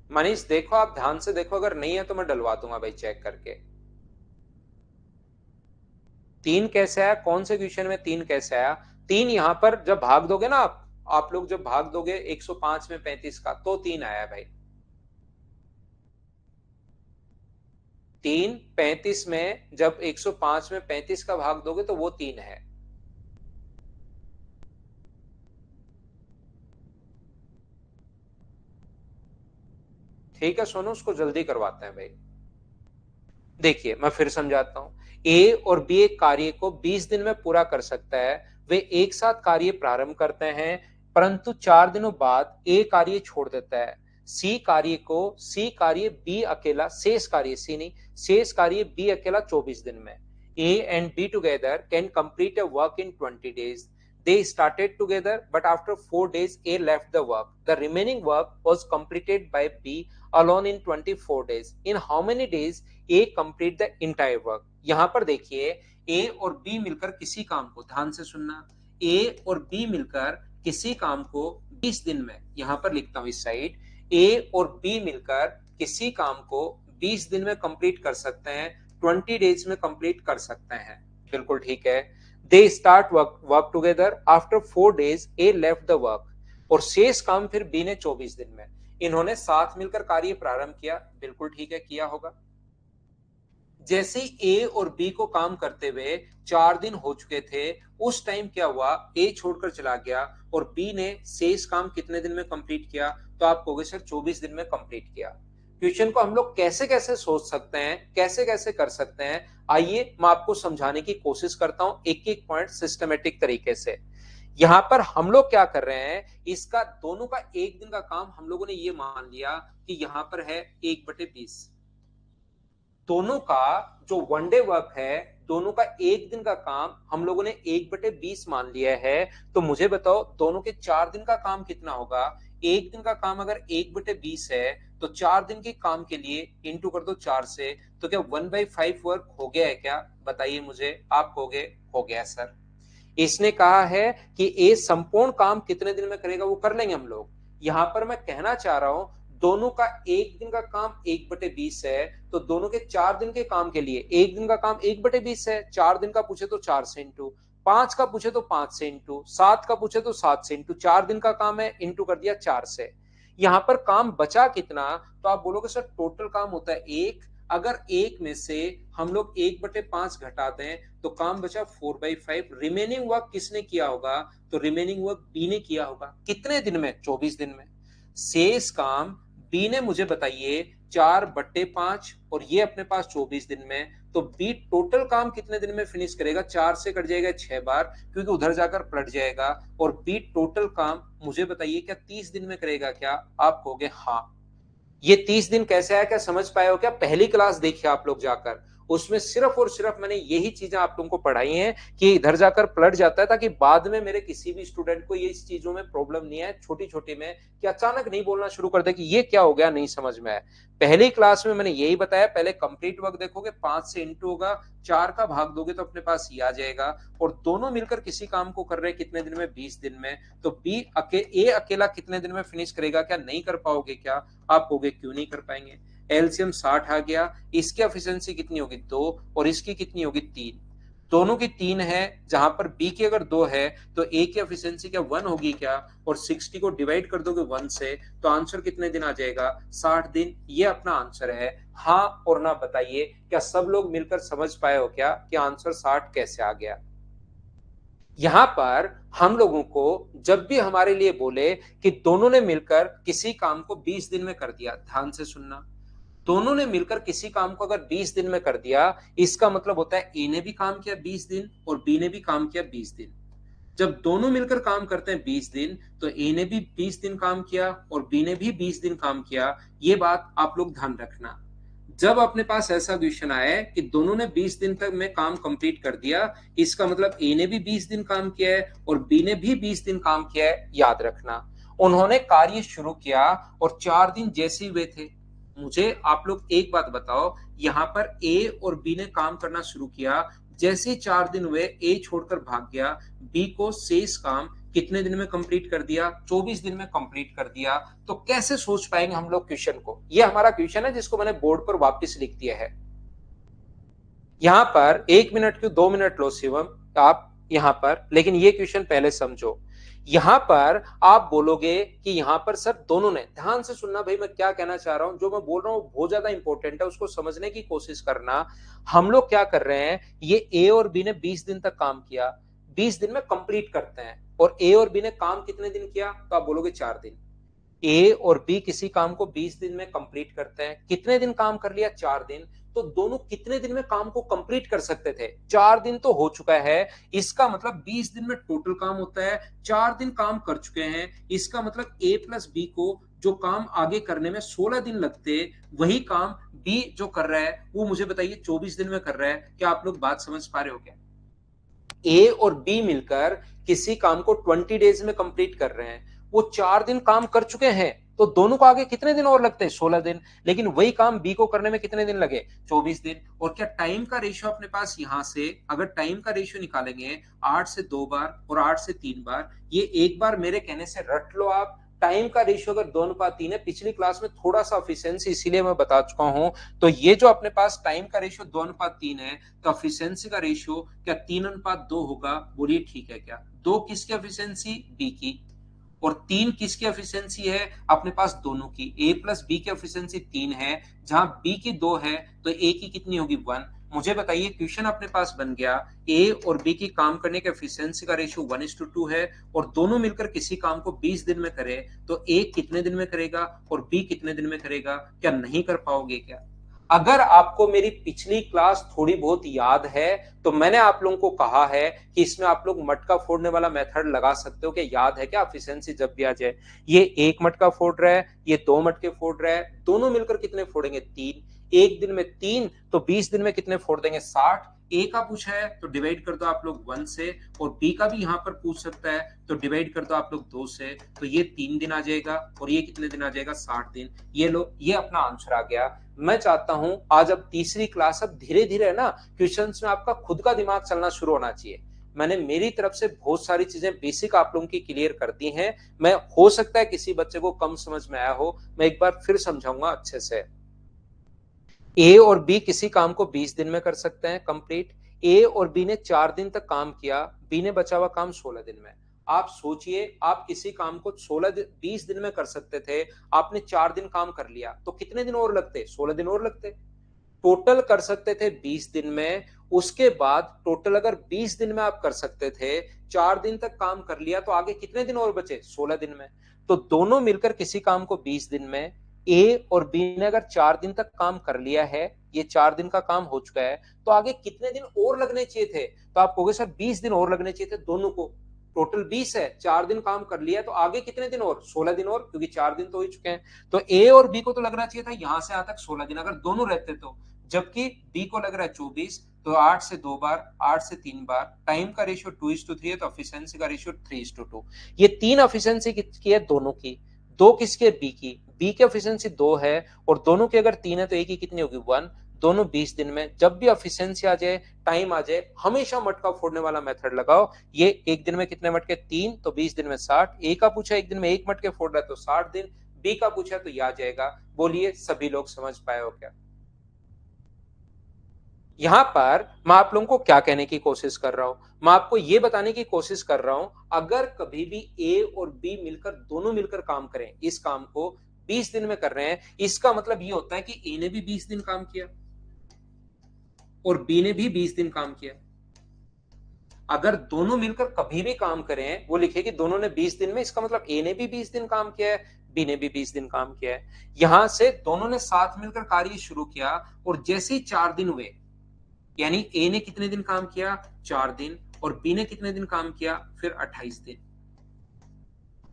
मनीष देखो, आप ध्यान से देखो, अगर नहीं है तो मैं डलवा दूंगा भाई चेक करके। 3 कैसे आया? कौन से क्वेश्चन में 3 कैसे आया? 3 यहां पर जब भाग दोगे ना आप लोग जब भाग दोगे 105 में 35 का, तो 3 आया भाई। 3 35 में जब 105 में 35 का भाग दोगे तो वो 3 है। ठीक है सोनू, उसको जल्दी करवाते हैं भाई। देखिए मैं फिर समझाता हूं। ए और बी एक कार्य को 20 दिन में पूरा कर सकता है। वे एक साथ कार्य प्रारंभ करते हैं, परंतु 4 दिनों बाद ए कार्य छोड़ देता है। सी कार्य बी अकेला, शेष कार्य सी नहीं, शेष कार्य बी अकेला 24 दिन में। A and be together can complete a work in 20 days. They started together, but after 4 days, A left the work. The remaining work was completed by B alone in 24 days. In how many days A complete the entire work? यहां पर देखिए, A और B मिलकर किसी काम को, ध्यान से सुनना, A और B मिलकर किसी काम को 20 दिन में, यहां पर लिखता हूं इस साइड, A और B मिलकर किसी काम को 20 दिन में कंप्लीट कर सकते हैं, 20 डेज में कंप्लीट कर सकते हैं। बिल्कुल ठीक है। They start work together, after 4 days A left the work, और शेष काम फिर बी ने 24 दिन में। इन्होंने साथ मिलकर कार्य प्रारंभ किया, बिल्कुल ठीक है, किया होगा। जैसे ही ए और बी को काम करते हुए 4 दिन हो चुके थे, उस टाइम क्या हुआ, ए छोड़कर चला गया और बी ने शेष काम कितने दिन में कंप्लीट किया? तो आप कहोगे सर 24 दिन में कंप्लीट किया। क्वेश्चन को हम लोग कैसे कैसे सोच सकते हैं, कैसे कैसे कर सकते हैं, आइए मैं आपको समझाने की कोशिश करता हूं एक एक पॉइंट सिस्टमेटिक तरीके से। यहां पर हम लोग क्या कर रहे हैं, इसका दोनों का एक दिन का काम हम लोगों ने ये मान लिया कि यहां पर है 1/20। दोनों का जो वनडे वर्क है, दोनों का एक दिन का काम हम लोगों ने 1/20 मान लिया है। तो मुझे बताओ दोनों के 4 दिन का काम कितना होगा? एक दिन का काम अगर 1/20 है, तो 4 दिन के काम के लिए इंटू कर दो 4 से, तो क्या 1/5 वर्क हो गया है क्या? बताइए मुझे, आप कहोगे हो गया सर। इसने कहा है कि ए संपूर्ण काम कितने दिन में करेगा, वो कर लेंगे हम लोग। यहां पर मैं कहना चाह रहा हूं, दोनों का एक दिन का काम 1/20 है, तो दोनों के 4 दिन के काम के लिए एक दिन का काम 1/20 है, 4 दिन का पूछे तो 4 से इंटू, 5 का पूछे तो 5 से इंटू, 7 का पूछे तो 7 से इंटू, 4 दिन का काम है, इंटू कर दिया 4 से। यहां पर काम बचा कितना? तो आप बोलोगे सर टोटल काम होता है 1, अगर 1 में से हम लोग 1/5 घटा दें तो काम बचा 4/5। रिमेनिंग वर्क किसने किया होगा? तो रिमेनिंग वर्क बी ने किया होगा। कितने दिन में? 24 दिन में। शेष काम बी ने, मुझे बताइए, 4/5 और ये अपने पास 24 दिन में, तो बी टोटल काम कितने दिन में फिनिश करेगा? 4 से कट जाएगा 6 बार, क्योंकि उधर जाकर पलट जाएगा, और बी टोटल काम मुझे बताइए क्या 30 दिन में करेगा क्या? आप कहोगे हाँ। ये 30 दिन कैसे आया, क्या समझ पाए हो क्या? पहली क्लास देखिए आप लोग जाकर, उसमें सिर्फ और सिर्फ मैंने यही चीजें आप लोगों को पढ़ाई हैं कि इधर जाकर पलट जाता है, ताकि बाद में मेरे किसी भी स्टूडेंट को ये इस चीजों में प्रॉब्लम नहीं है, छोटी छोटी में, कि अचानक नहीं बोलना शुरू कर दे कि ये क्या हो गया, नहीं समझ में आया। पहली क्लास में मैंने यही बताया, पहले कंप्लीट वर्क देखोगे, 5 से इंटू होगा, 4 का भाग दोगे तो अपने पास ये आ जाएगा, और दोनों मिलकर किसी काम को कर रहे हैं कितने दिन में? 20 दिन में। तो ए अकेला कितने दिन में फिनिश करेगा? क्या नहीं कर पाओगे क्या? आप कहोगे क्यों नहीं कर पाएंगे। एलसीएम 60 आ गया, इसकी एफिशिएंसी कितनी होगी? 2, और इसकी कितनी होगी? 3। दोनों की 3 है, जहां पर बी की अगर 2 है तो ए की एफिशिएंसी क्या 1 होगी क्या? और 60 को डिवाइड कर दोगे 1 से, तो आंसर कितने दिन आ जाएगा? 60 दिन। ये अपना आंसर है। हाँ और ना बताइए, क्या सब लोग मिलकर समझ पाए हो क्या कि आंसर 60 कैसे आ गया? यहां पर हम लोगों को जब भी हमारे लिए बोले कि दोनों ने मिलकर किसी काम को 20 दिन में कर दिया, ध्यान से सुनना, दोनों ने मिलकर किसी काम को अगर 20 दिन में कर दिया, इसका मतलब होता है ए ने भी काम किया 20 दिन और बी ने भी काम किया 20 दिन। जब दोनों मिलकर काम करते हैं 20 दिन, तो ए ने भी 20 दिन काम किया और बी ने भी 20 दिन काम किया। ये बात आप लोग ध्यान रखना। जब अपने पास ऐसा क्वेश्चन आया है कि दोनों ने 20 दिन तक में काम कंप्लीट कर दिया, इसका मतलब ए ने भी 20 दिन काम किया है और बी ने भी 20 दिन काम किया है। याद रखना, उन्होंने कार्य शुरू किया और 4 दिन जैसे हुए थे। मुझे आप लोग एक बात बताओ, यहां पर ए और बी ने काम करना शुरू किया, जैसे ही 4 दिन हुए ए छोड़कर भाग गया, बी को शेष काम कितने दिन में कंप्लीट कर दिया? 24 दिन में कंप्लीट कर दिया। तो कैसे सोच पाएंगे हम लोग क्वेश्चन को? ये हमारा क्वेश्चन है जिसको मैंने बोर्ड पर वापस लिख दिया है। यहां पर 1 मिनट क्यों 2 मिनट लो शिवम आप यहां पर, लेकिन ये क्वेश्चन पहले समझो। यहां पर आप बोलोगे कि यहां पर सर दोनों ने, ध्यान से सुनना भाई मैं क्या कहना चाह रहा हूं, जो मैं बोल रहा हूं बहुत ज्यादा इंपॉर्टेंट है, उसको समझने की कोशिश करना। हम लोग क्या कर रहे हैं, ये ए और बी ने 20 दिन तक काम किया, 20 दिन में कंप्लीट करते हैं। और ए और बी ने काम कितने दिन किया? तो आप बोलोगे 4 दिन। ए और बी किसी काम को 20 दिन में कंप्लीट करते हैं, कितने दिन काम कर लिया? 4 दिन। तो दोनों कितने दिन में काम को कंप्लीट कर सकते थे? 4 दिन तो हो चुका है, इसका मतलब 20 दिन में टोटल काम होता है, 4 दिन काम कर चुके हैं, इसका मतलब ए प्लस बी को जो काम आगे करने में 16 दिन लगते, वही काम बी जो कर रहा है वो मुझे बताइए 24 दिन में कर रहा है। क्या आप लोग बात समझ पा रहे हो क्या? ए और बी मिलकर किसी काम को 20 डेज में कंप्लीट कर रहे हैं, वो 4 दिन काम कर चुके हैं, तो दोनों को आगे कितने दिन और लगते हैं? 16 दिन। लेकिन वही काम बी को करने में कितने दिन लगे? 24 दिन। और क्या टाइम का रेशियो अपने पास यहां से अगर टाइम का रेशियो निकालेंगे 8 से 2 बार और 8 से 3 बार, ये एक बार मेरे कहने से रट लो आप। टाइम का रेशियो अगर 2:3 है, पिछली क्लास में थोड़ा सा एफिशिएंसी इसीलिए मैं बता चुका हूं, तो ये जो अपने पास टाइम का रेशियो 2:3 है, तो एफिशिएंसी का रेशियो क्या 3:2 होगा? बोलिए ठीक है क्या? 2 किसकी एफिशिएंसी? बी की। और 3 किसकी एफिशिएंसी है? अपने पास दोनों की। ए प्लस बी की एफिशिएंसी 3 है, जहां बी की 2 है, तो ए की कितनी होगी? 1। मुझे बताइए, क्वेश्चन अपने पास बन गया, ए और बी की काम करने के एफिशिएंसी का रेशियो 1:2 है और दोनों मिलकर किसी काम को 20 दिन में करे, तो ए कितने दिन में करेगा और बी कितने दिन में करेगा? क्या नहीं कर पाओगे क्या? अगर आपको मेरी पिछली क्लास थोड़ी बहुत याद है, तो मैंने आप लोगों को कहा है कि इसमें आप लोग मटका फोड़ने वाला मेथड लगा सकते हो कि याद है क्या एफिशिएंसी जब भी आ जाए। ये एक मटका फोड़ रहा है, ये 2 मटके फोड़ रहा है, दोनों मिलकर कितने फोड़ेंगे? 3। एक दिन में 3, तो 20 दिन में कितने फोड़ देंगे? 60। ए का पूछा है तो डिवाइड कर दो आप लोग 1 से, और बी का भी यहां पर पूछ सकता है तो डिवाइड कर दो आप लोग 2 से, तो ये 3 दिन आ जाएगा और ये कितने दिन आ जाएगा? 60 दिन। ये लो, ये अपना आंसर आ गया। मैं चाहता हूं आज अब तीसरी क्लास, अब धीरे धीरे ना क्वेश्चंस में आपका खुद का दिमाग चलना शुरू होना चाहिए। मैंने मेरी तरफ से बहुत सारी चीजें बेसिक आप लोगों की क्लियर कर दी हैं। मैं, हो सकता है किसी बच्चे को कम समझ में आया हो, मैं एक बार फिर समझाऊंगा अच्छे से। ए और बी किसी काम को 20 दिन में कर सकते हैं कंप्लीट। ए और बी ने 4 दिन तक काम किया, बी ने बचा हुआ काम 16 दिन में। आप सोचिए, आप किसी काम को 20 दिन में कर सकते थे, आपने 4 दिन काम कर लिया, तो कितने दिन और लगते? 16 दिन और लगते। टोटल कर सकते थे 20 दिन में। उसके बाद टोटल अगर 20 दिन में आप कर सकते थे, 4 दिन तक काम कर लिया, तो आगे कितने दिन और बचे? 16 दिन में। तो दोनों मिलकर किसी काम को 20 दिन में, ए और बी ने अगर 4 दिन तक काम कर लिया है, ये 4 दिन का काम हो चुका है, तो आगे कितने दिन और लगने चाहिए थे? तो आप कहोगे सर 20 दिन और लगने चाहिए थे दोनों को। टोटल 20 है, 4 दिन काम कर लिया, तो आगे कितने दिन और? 16 दिन और, क्योंकि 4 दिन तो हो चुके हैं। तो ए और बी को तो लगना चाहिए था यहां से यहां तक 16 दिन अगर दोनों रहते तो, जबकि बी को लग रहा है 24। तो 8 से 2 बार, 8 से 3 बार, टाइम का रेशियो 2:3 है, तो एफिशिएंसी का रेशियो 3:2। ये 3 एफिशिएंसी किसकी है? दोनों की। 2 किसकी है? बी की। बी की एफिशिएंसी 2 है और दोनों की अगर 3 है तो ए की कितनी होगी? 1। दोनों 20 दिन में। जब भी एफिशिएंसी आ जाए, टाइम आ जाए, हमेशा मटका फोड़ने वाला मेथड लगाओ। ये एक दिन में कितने मटके? 3, तो 20 दिन में 60। ए का पूछा एक दिन में 1 मटके फोड़ रहा है तो 60 दिन। बी का पूछा तो ये आ जाएगा। बोलिए सभी लोग समझ पाए हो क्या? यहां पर मैं आप लोगों को क्या कहने की कोशिश कर रहा हूं, मैं आपको यह बताने की कोशिश कर रहा हूं, अगर कभी भी ए और बी मिलकर, दोनों मिलकर काम करें, इस काम को 20 दिन में कर रहे हैं, इसका मतलब यह होता है कि ए ने भी 20 दिन काम किया और बी ने भी 20 दिन काम किया। अगर दोनों मिलकर कभी भी काम करें, वो लिखे कि दोनों ने 20 दिन में, इसका मतलब ए ने भी 20 दिन काम किया है, बी ने भी 20 दिन काम किया है। यहां से दोनों ने साथ मिलकर कार्य शुरू किया और जैसे ही 4 दिन हुए, यानी ए ने कितने दिन काम किया? 4 दिन। और बी ने कितने दिन काम किया? फिर 28 दिन।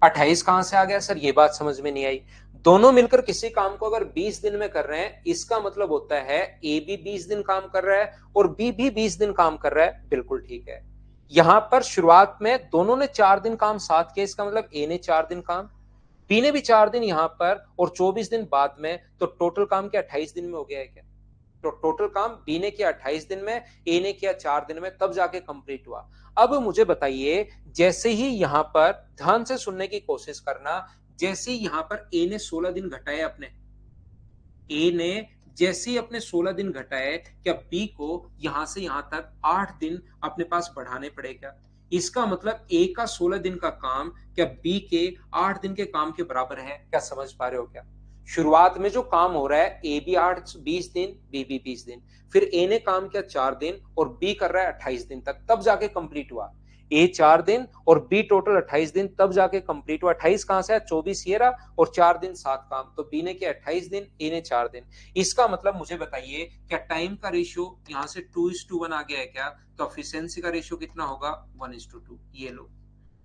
28 कहां से आ गया सर, ये बात समझ में नहीं आई। दोनों मिलकर किसी काम को अगर 20 दिन में कर रहे हैं, इसका मतलब होता है ए भी 20 दिन काम कर रहा है और बी भी 20 दिन काम कर रहा है। बिल्कुल ठीक है। यहां पर शुरुआत में दोनों ने 4 दिन काम साथ किया, इसका मतलब ए ने 4 दिन काम, बी ने भी 4 दिन यहां पर और 24 दिन बाद में, तो टोटल काम क्या 28 दिन में हो गया है क्या? तो टोटल काम बी ने किया 28 दिन में, ए ने किया 4 दिन में, तब जाके कंप्लीट हुआ। अब मुझे बताइए, जैसे ही यहां पर ध्यान से सुनने की कोशिश करना, जैसे ही यहां पर ए ने 16 दिन घटाए अपने, ए ने जैसे ही अपने 16 दिन घटाए, क्या बी को यहां से यहां तक 8 दिन अपने पास बढ़ाने पड़े क्या? इसका मतलब ए का 16 दिन का काम क्या बी के 8 दिन के काम के बराबर है? क्या समझ पा रहे हो क्या? शुरुआत में जो काम हो रहा है, ए भी 8 20 दिन, बी भी 20 दिन, फिर ए ने काम किया 4 दिन और बी कर रहा है 28 दिन तक, तब जाके कंप्लीट हुआ। ए 4 दिन और बी टोटल 28 दिन, तब जाके कंप्लीट हुआ। 28 कहां से है, 24 ये रहा और 4 दिन 7 काम, तो बी ने किया 28 दिन, ए ने 4 दिन। इसका मतलब मुझे बताइए, क्या टाइम का रेशियो यहां से 2:1 आ गया है क्या? तो एफिशिएंसी का रेशियो कितना होगा, 1:2। ये लो,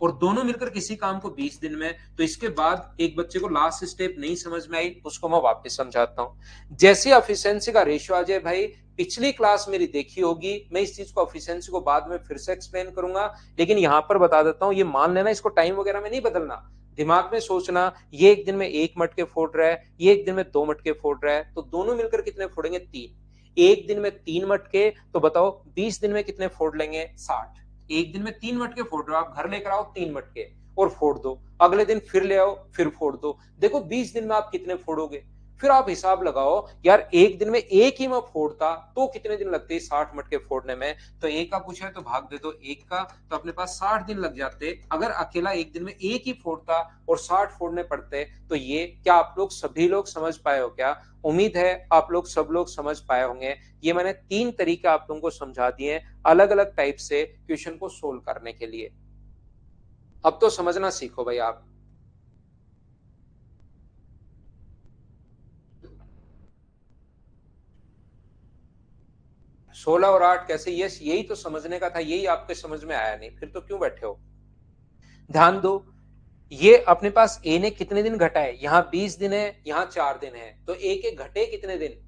और दोनों मिलकर किसी काम को 20 दिन में। तो इसके बाद एक बच्चे को लास्ट स्टेप नहीं समझ में आई, उसको मैं वापस समझाता हूं। जैसे एफिशिएंसी का रेशियो आ जाए भाई, पिछली क्लास मेरी देखी होगी, मैं इस चीज को एफिशिएंसी को बाद में फिर से एक्सप्लेन करूंगा, लेकिन यहां पर बता देता हूं, ये मान लेना, इसको टाइम वगैरह में नहीं बदलना, दिमाग में सोचना, ये एक दिन में 1 मटके फोड़ रहा है, ये एक दिन में 2 मटके फोड़ रहा है, तो दोनों मिलकर कितने फोड़ेंगे, 3। एक दिन में 3 मटके, तो बताओ 20 दिन में कितने फोड़ लेंगे, 60। एक दिन में 3 मटके फोड़ रहे हो आप, घर लेकर आओ 3 मटके और फोड़ दो, अगले दिन फिर ले आओ, फिर फोड़ दो, देखो 20 दिन में आप कितने फोड़ोगे। फिर आप हिसाब लगाओ, यार एक दिन में एक ही मैं फोड़ता तो कितने दिन लगते 60 मटके फोड़ने में, तो एक का पूछा है तो भाग दे दो एक का, तो अपने पास 60 दिन लग जाते। अगर अकेला एक दिन में एक ही फोड़ता और 60 फोड़ने पड़ते, तो ये क्या आप लोग सभी लोग समझ पाए हो क्या? उम्मीद है आप लोग सब लोग समझ पाए होंगे। ये मैंने 3 तरीके आप लोगों को समझा दिए अलग अलग टाइप से क्वेश्चन को सोल्व करने के लिए। अब तो समझना सीखो भाई आप। 16 और 8 कैसे, यस यही तो समझने का था, यही आपके समझ में आया नहीं, फिर तो क्यों बैठे हो? ध्यान दो, ये अपने पास ए ने कितने दिन घटा है, यहाँ 20 दिन है, यहाँ 4 दिन है, तो ए के घटे कितने दिन,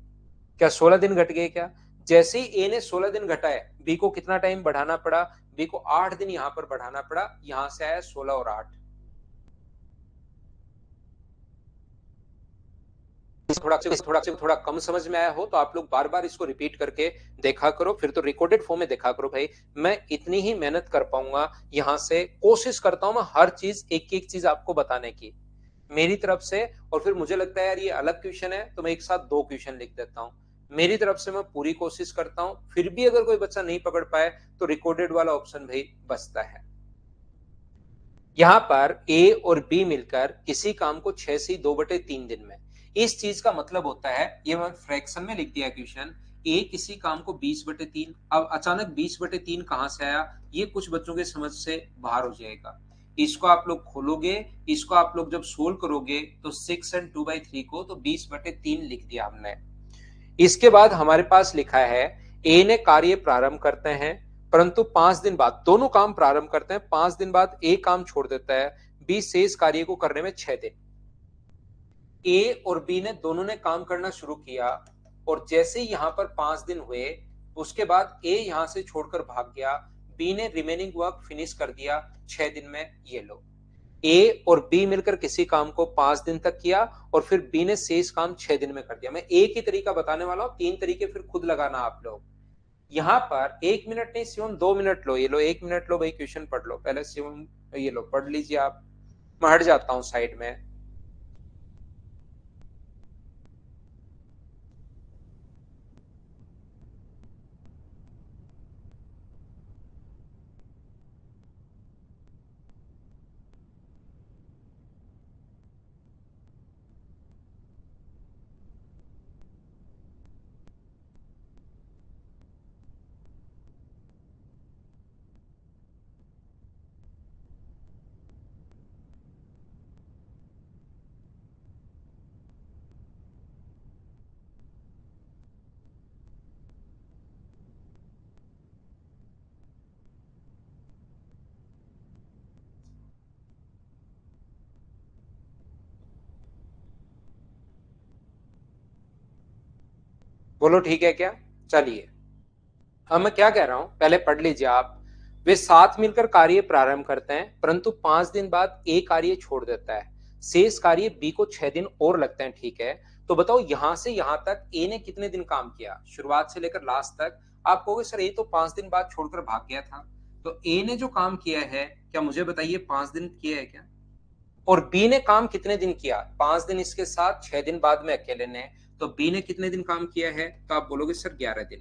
क्या 16 दिन घट गए क्या? जैसे ही ए ने 16 दिन घटा है, बी को कितना टाइम बढ़ाना पड़ा, बी को 8 दिन यहां पर बढ़ाना पड़ा, यहां से आया 16 और 8। थोड़ा कम समझ में आया हो तो आप लोग बार बार इसको रिपीट करके देखा करो, फिर तो रिकॉर्डेड फॉर्म में देखा करो भाई। मैं इतनी ही मेहनत कर पाऊंगा, यहां से कोशिश करता हूं मैं हर चीज एक एक चीज आपको बताने की मेरी तरफ से। और फिर मुझे लगता है यार ये अलग क्वेश्चन है, तो मैं एक साथ 2 क्वेश्चन लिख देता हूं। मेरी तरफ से मैं पूरी कोशिश करता हूं, फिर भी अगर कोई बच्चा नहीं पकड़ पाए तो रिकॉर्डेड वाला ऑप्शन भाई बचता है। यहां पर ए और बी मिलकर किसी काम को 6 से 2/3 दिन में, इस चीज का मतलब होता है, ये मैं फ्रैक्शन में लिख दिया क्वेश्चन, ए किसी काम को 20/3, अब अचानक 20/3 कहां से आया, ये कुछ बच्चों के समझ से बाहर हो जाएगा। इसको आप लोग खोलोगे, इसको आप लोग जब सोल्व करोगे, तो 6 एंड 2/3 को तो 20/3 लिख दिया हमने। इसके बाद हमारे पास लिखा है, ए ने कार्य प्रारंभ करते हैं, परंतु 5 दिन बाद, दोनों काम प्रारंभ करते हैं, 5 दिन बाद ए काम छोड़ देता है, बी शेष कार्य को करने में 6 दिन। ए और बी ने दोनों ने काम करना शुरू किया, और जैसे ही यहां पर 5 दिन हुए, उसके बाद ए यहां से छोड़कर भाग गया, बी ने रिमेनिंग वर्क फिनिश कर दिया 6 दिन में। ये लो, ए और बी मिलकर किसी काम को 5 दिन तक किया और फिर बी ने शेष काम 6 दिन में कर दिया। मैं एक ही तरीका बताने वाला हूं, 3 तरीके फिर खुद लगाना आप लोग। यहां पर 1 मिनट नहीं, शिवम 2 मिनट लो, ये लो 1 मिनट लो भाई, क्वेश्चन पढ़ लो पहले शिवम, ये लो पढ़ लीजिए आप। मैं हट जाता हूं साइड में। बोलो ठीक है क्या? चलिए, अब मैं क्या कह रहा हूं पहले पढ़ लीजिए आप। वे साथ मिलकर कार्य प्रारंभ करते हैं, परंतु 5 दिन बाद ए कार्य छोड़ देता है। शेष कार्य बी को 6 दिन और लगते हैं, ठीक है। तो बताओ यहां से यहां तक ए ने कितने दिन काम किया, शुरुआत से लेकर लास्ट तक। आप कहोगे सर ए तो 5 दिन बाद छोड़कर भाग गया था। तो ए ने जो काम किया है, क्या मुझे बताइए 5 दिन किया है क्या? और बी ने काम कितने दिन किया? 5 दिन इसके साथ, 6 दिन बाद में अकेले ने। तो बी ने कितने दिन काम किया है? तो आप बोलोगे सर 11 दिन।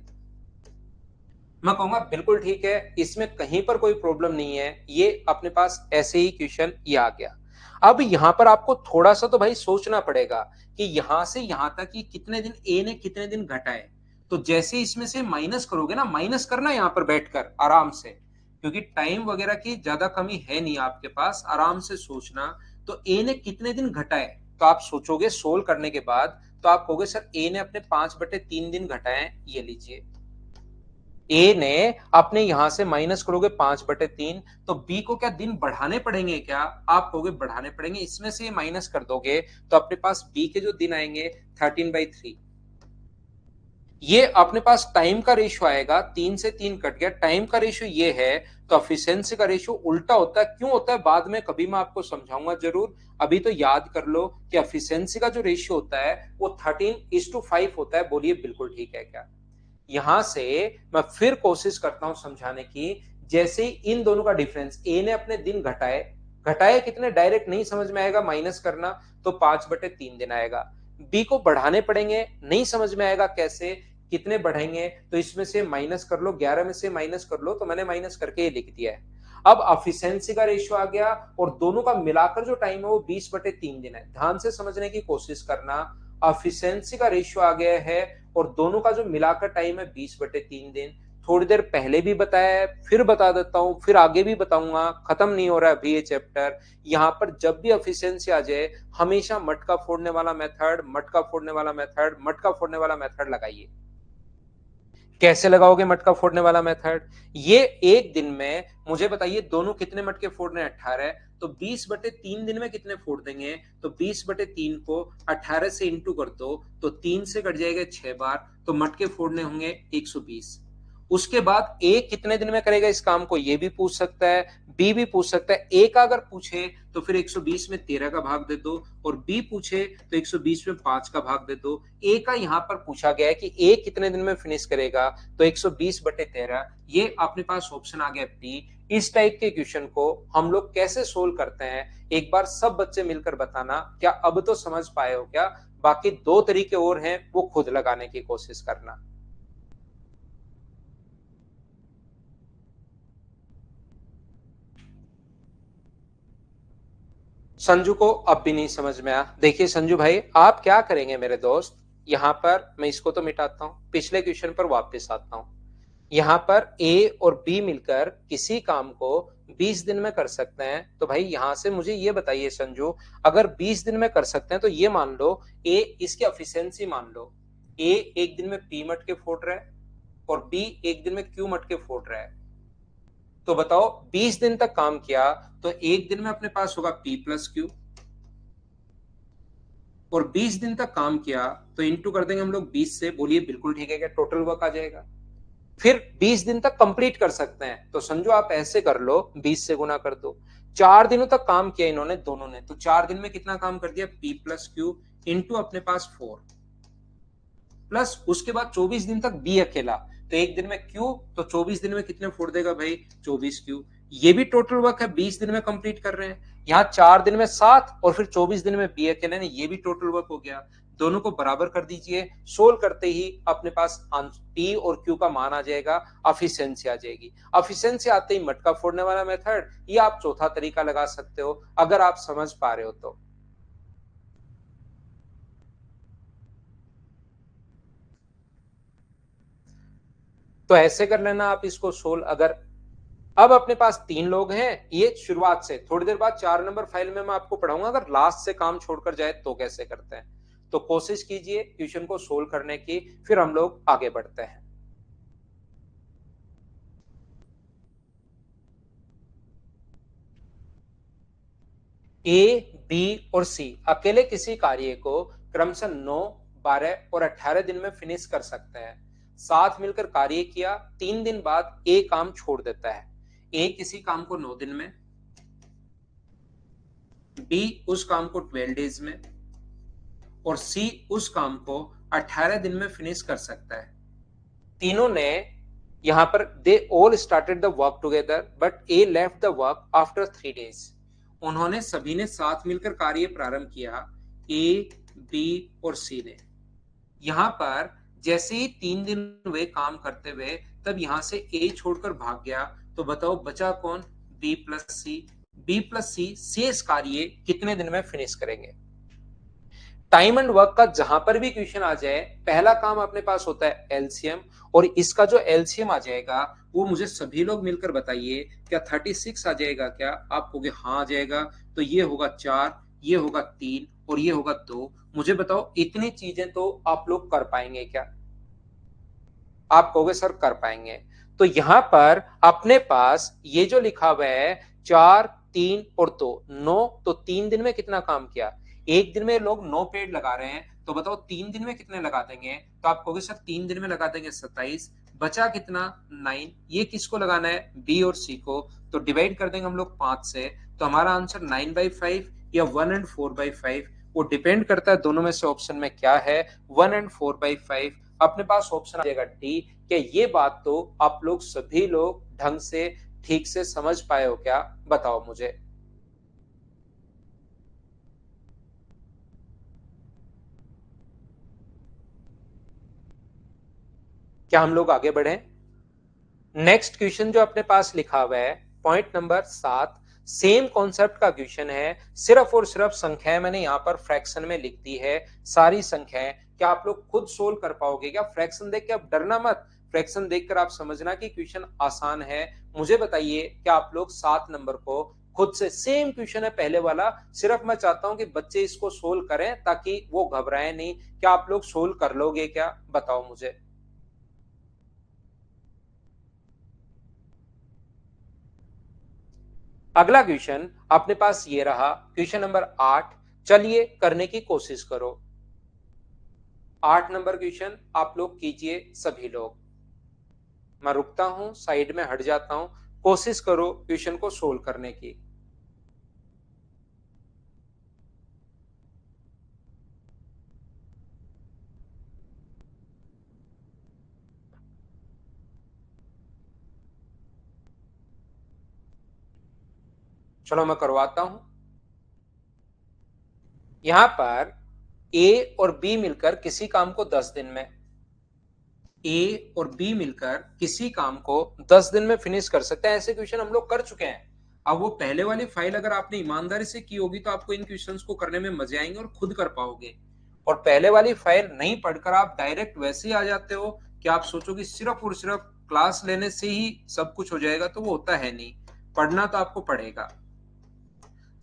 मैं कहूंगा बिल्कुल ठीक है, इसमें कहीं पर कोई प्रॉब्लम नहीं है, ये अपने पास ऐसे ही क्वेश्चन ये आ गया। अब यहां पर आपको थोड़ा सा तो भाई सोचना पड़ेगा कि यहां से यहां तक कि कितने दिन ए ने कितने दिन घटाए। तो जैसे इसमें से माइनस करोगे ना, माइनस करना यहां पर बैठकर आराम से, क्योंकि टाइम वगैरह की ज्यादा कमी है नहीं आपके पास, आराम से सोचना। तो ए ने कितने दिन घटाए, तो आप सोचोगे सोल्व करने के बाद, तो आप कहोगे सर ए ने अपने 5/3 दिन घटाए, ये लीजिए। ए ने अपने यहां से माइनस करोगे 5/3, तो बी को क्या दिन बढ़ाने पड़ेंगे क्या? आप कहोगे बढ़ाने पड़ेंगे, इसमें से माइनस कर दोगे तो अपने पास बी के जो दिन आएंगे 13/3। ये अपने पास टाइम का रेशियो आएगा, 3 से 3 कट गया, टाइम का रेशियो ये है। तो एफिशिएंसी का रेशियो उल्टा होता है, क्यों होता है बाद में कभी मैं आपको समझाऊंगा जरूर। अभी तो याद कर लो कि एफिशिएंसी का जो रेशियो होता है वो 13:5 होता है। बोलिए बिल्कुल ठीक है क्या? यहां से मैं फिर कोशिश करता हूं समझाने की। जैसे ही इन दोनों का डिफरेंस, ए ने अपने दिन घटाए, घटाए कितने डायरेक्ट नहीं समझ में आएगा, माइनस करना, तो 5/3 दिन आएगा। बी को बढ़ाने पड़ेंगे, नहीं समझ में आएगा कैसे, कितने बढ़ाएंगे, तो इसमें से माइनस कर लो, 11 में से माइनस कर लो, तो मैंने माइनस करके ये लिख दिया है। अब एफिशिएंसी का रेशियो आ गया, और दोनों का मिलाकर जो टाइम है वो 20/3 दिन है। ध्यान से समझने की कोशिश करना। एफिशिएंसी का रेशियो आ गया है, और दोनों का जो मिलाकर टाइम है 20/3 दिन। थोड़ी देर पहले भी बताया है, फिर बता देता हूं, फिर आगे भी बताऊंगा, खत्म नहीं हो रहा है अभी ये चैप्टर। यहां पर जब भी एफिशिएंसी आ जाए, हमेशा मटका फोड़ने वाला मेथड, मटका फोड़ने वाला मेथड, मटका फोड़ने वाला मेथड लगाइए। कैसे लगाओगे मटका फोड़ने वाला मेथड? ये एक दिन में मुझे बताइए दोनों कितने मटके फोड़ने हैं? 18। तो 20/3 दिन में कितने फोड़ देंगे? तो 20/3 को 18 से इंटू कर दो, तो 3 से कट जाएगा 6 बार, तो मटके फोड़ने होंगे 120। उसके बाद ए कितने दिन में करेगा इस काम को, ये भी पूछ सकता है, बी भी पूछ सकता है। ए का अगर पूछे तो फिर 120 में 13 का भाग दे दो, और बी पूछे तो 120 में 5 का भाग दे दो। ए का यहां पर पूछा गया है कि ए कितने दिन में फिनिश करेगा, तो 120/13। ये अपने पास ऑप्शन आ गया बी। इस टाइप के क्वेश्चन को हम लोग कैसे सोल्व करते हैं, एक बार सब बच्चे मिलकर बताना। क्या अब तो समझ पाए हो क्या? बाकी दो तरीके और हैं, वो खुद लगाने की कोशिश करना। संजू को अब भी नहीं समझ में आया। देखिए संजू भाई, आप क्या करेंगे मेरे दोस्त, यहां पर मैं इसको तो मिटाता हूं, पिछले क्वेश्चन पर वापस आता हूं। यहां पर ए और बी मिलकर किसी काम को 20 दिन में कर सकते हैं, तो भाई यहां से मुझे ये बताइए संजू, अगर 20 दिन में कर सकते हैं तो ये मान लो ए इसकी एफिशिएंसी मान लो, ए एक दिन में पी मटके फोड़ रहा है, और बी एक दिन में क्यू मटके फोड़ रहा है। तो बताओ 20 दिन तक काम किया, तो एक दिन में अपने पास होगा P+Q, और 20 दिन तक काम किया तो इंटू कर देंगे हम लोग 20 से। बोलिए बिल्कुल ठीक है क्या? टोटल वर्क आ जाएगा। फिर 20 दिन तक कंप्लीट कर सकते हैं, तो समझो आप ऐसे कर लो, 20 से गुना कर दो। 4 दिनों तक काम किया इन्होंने दोनों ने, तो 4 दिन में कितना काम कर दिया? P+Q इंटू अपने पास 4, प्लस उसके बाद 24 दिन तक बी अकेला, तो एक दिन में क्यू, तो 24 दिन में कितने फोड़ देगा भाई? 24 क्यू। ये भी टोटल वर्क है, 20 दिन में कंप्लीट कर रहे हैं। यहाँ 4 दिन में 7, और फिर 24 दिन में बी अकेले ने, ये भी टोटल वर्क हो गया। दोनों को बराबर कर दीजिए, सोल्व करते ही अपने पास पी और क्यू का मान आ जाएगा, एफिशिएंसी आ जाएगी। एफिशिएंसी आते ही मटका फोड़ने वाला मेथड, ये आप चौथा तरीका लगा सकते हो अगर आप समझ पा रहे हो तो। तो ऐसे कर लेना आप इसको सोल्व। अगर अब अपने पास 3 लोग हैं, ये शुरुआत से, थोड़ी देर बाद 4 नंबर फाइल में मैं आपको पढ़ाऊंगा अगर लास्ट से काम छोड़कर जाए तो कैसे करते हैं। तो कोशिश कीजिए क्वेश्चन को सोल्व करने की, फिर हम लोग आगे बढ़ते हैं। ए, बी और सी अकेले किसी कार्य को क्रमशः 9, 12 और 18 दिन में फिनिश कर सकते हैं। साथ मिलकर कार्य किया, 3 दिन बाद ए काम छोड़ देता है। ए किसी काम को 9 दिन में, बी उस काम को 12 डेज में और सी उस काम को 18 दिन में फिनिश कर सकता है। तीनों ने यहां पर they all started the work together but A left the work after 3 days. उन्होंने सभी ने साथ मिलकर कार्य प्रारंभ किया, ए, बी और सी ने। यहां पर जैसे ही 3 दिन हुए काम करते हुए, तब यहां से ए छोड़कर भाग गया, तो बताओ बचा कौन? बी प्लस सी। बी प्लस सी शेष कार्य कितने दिन में फिनिश करेंगे? टाइम एंड वर्क का जहां पर भी क्वेश्चन आ जाए, पहला काम अपने पास होता है एलसीएम, और इसका जो एलसीएम आ जाएगा वो मुझे सभी लोग मिलकर बताइए, क्या 36 आ जाएगा? क्या आप कहोगे हाँ आ जाएगा, तो ये होगा 4, ये होगा 3 और ये होगा 2। मुझे बताओ इतनी चीजें तो आप लोग कर पाएंगे क्या? आप कहोगे सर कर पाएंगे। तो यहां पर अपने पास ये जो लिखा हुआ है 4, 3 और 2, 9, तो 3 दिन में कितना काम किया? एक दिन में लोग 9 पेड़ लगा रहे हैं, तो बताओ 3 दिन में कितने लगा देंगे? तो आप कहोगे सर 3 दिन में लगा देंगे 27। बचा कितना? 9। ये किसको लगाना है? बी और सी को। तो डिवाइड कर देंगे हम लोग 5 से, तो हमारा आंसर 9/5 या 1 and 4/5, वो डिपेंड करता है दोनों में से ऑप्शन में क्या है, 1 and 4/5। अपने पास ऑप्शन आ जाएगा डी। क्या ये बात तो आप लोग सभी लोग ढंग से ठीक से समझ पाए हो क्या? बताओ मुझे। क्या हम लोग आगे बढ़े? नेक्स्ट क्वेश्चन जो अपने पास लिखा हुआ है पॉइंट नंबर 7, सेम कॉन्सेप्ट का क्वेश्चन है, सिर्फ और सिर्फ संख्याएं मैंने यहां पर फ्रैक्शन में लिख दी है, सारी संख्याएं। क्या आप लोग खुद सोल्व कर पाओगे क्या? फ्रैक्शन देख के आप डरना मत, फ्रैक्शन देखकर आप समझना कि क्वेश्चन आसान है। मुझे बताइए क्या आप लोग 7 नंबर को खुद से, सेम क्वेश्चन है पहले वाला, सिर्फ मैं चाहता हूं कि बच्चे इसको सोल्व करें ताकि वो घबराए नहीं। क्या आप लोग सोल्व कर लोगे क्या? बताओ मुझे। अगला क्वेश्चन अपने पास ये रहा, क्वेश्चन नंबर 8। चलिए करने की कोशिश करो। 8 नंबर क्वेश्चन आप लोग कीजिए सभी लोग। मैं रुकता हूं, साइड में हट जाता हूं, कोशिश करो क्वेश्चन को सोल्व करने की। चलो मैं करवाता हूं। यहां पर ए और बी मिलकर किसी काम को 10 दिन में, ए और बी मिलकर किसी काम को 10 दिन में फिनिश कर सकते हैं। ऐसे क्वेश्चन हम लोग कर चुके हैं। अब वो पहले वाली फाइल अगर आपने ईमानदारी से की होगी तो आपको इन क्वेश्चंस को करने में मजे आएंगे और खुद कर पाओगे। और पहले वाली फाइल नहीं पढ़कर आप डायरेक्ट वैसे ही आ जाते हो कि आप सोचो कि सिर्फ और सिर्फ क्लास लेने से ही सब कुछ हो जाएगा, तो वो होता है नहीं। पढ़ना तो आपको पड़ेगा।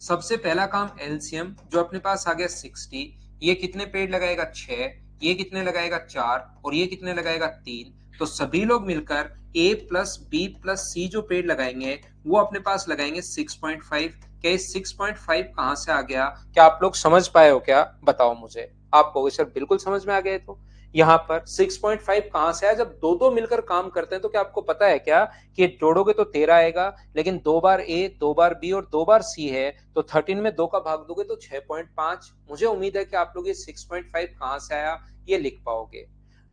सबसे पहला काम एलसीएम जो अपने पास आ गया 60, ये कितने पेड़ लगाएगा? 6, ये कितने लगाएगा? 4 और ये कितने लगाएगा? 3। तो सभी लोग मिलकर ए प्लस बी प्लस सी जो पेड़ लगाएंगे वो अपने पास लगाएंगे 6.5। क्या 6.5 कहां से आ गया? क्या आप लोग समझ पाए हो क्या? बताओ मुझे। आप कहोगे सर बिल्कुल समझ में आ गए। तो यहाँ पर 6.5 कहां से आया? जब दो दो मिलकर काम करते हैं तो क्या आपको पता है क्या कि जोड़ोगे तो 13 आएगा, लेकिन 2 बार ए, 2 बार बी और 2 बार सी है, तो 13 में 2 का भाग दोगे तो 6.5। मुझे उम्मीद है कि आप लोग ये 6.5 कहां से आया ये लिख पाओगे।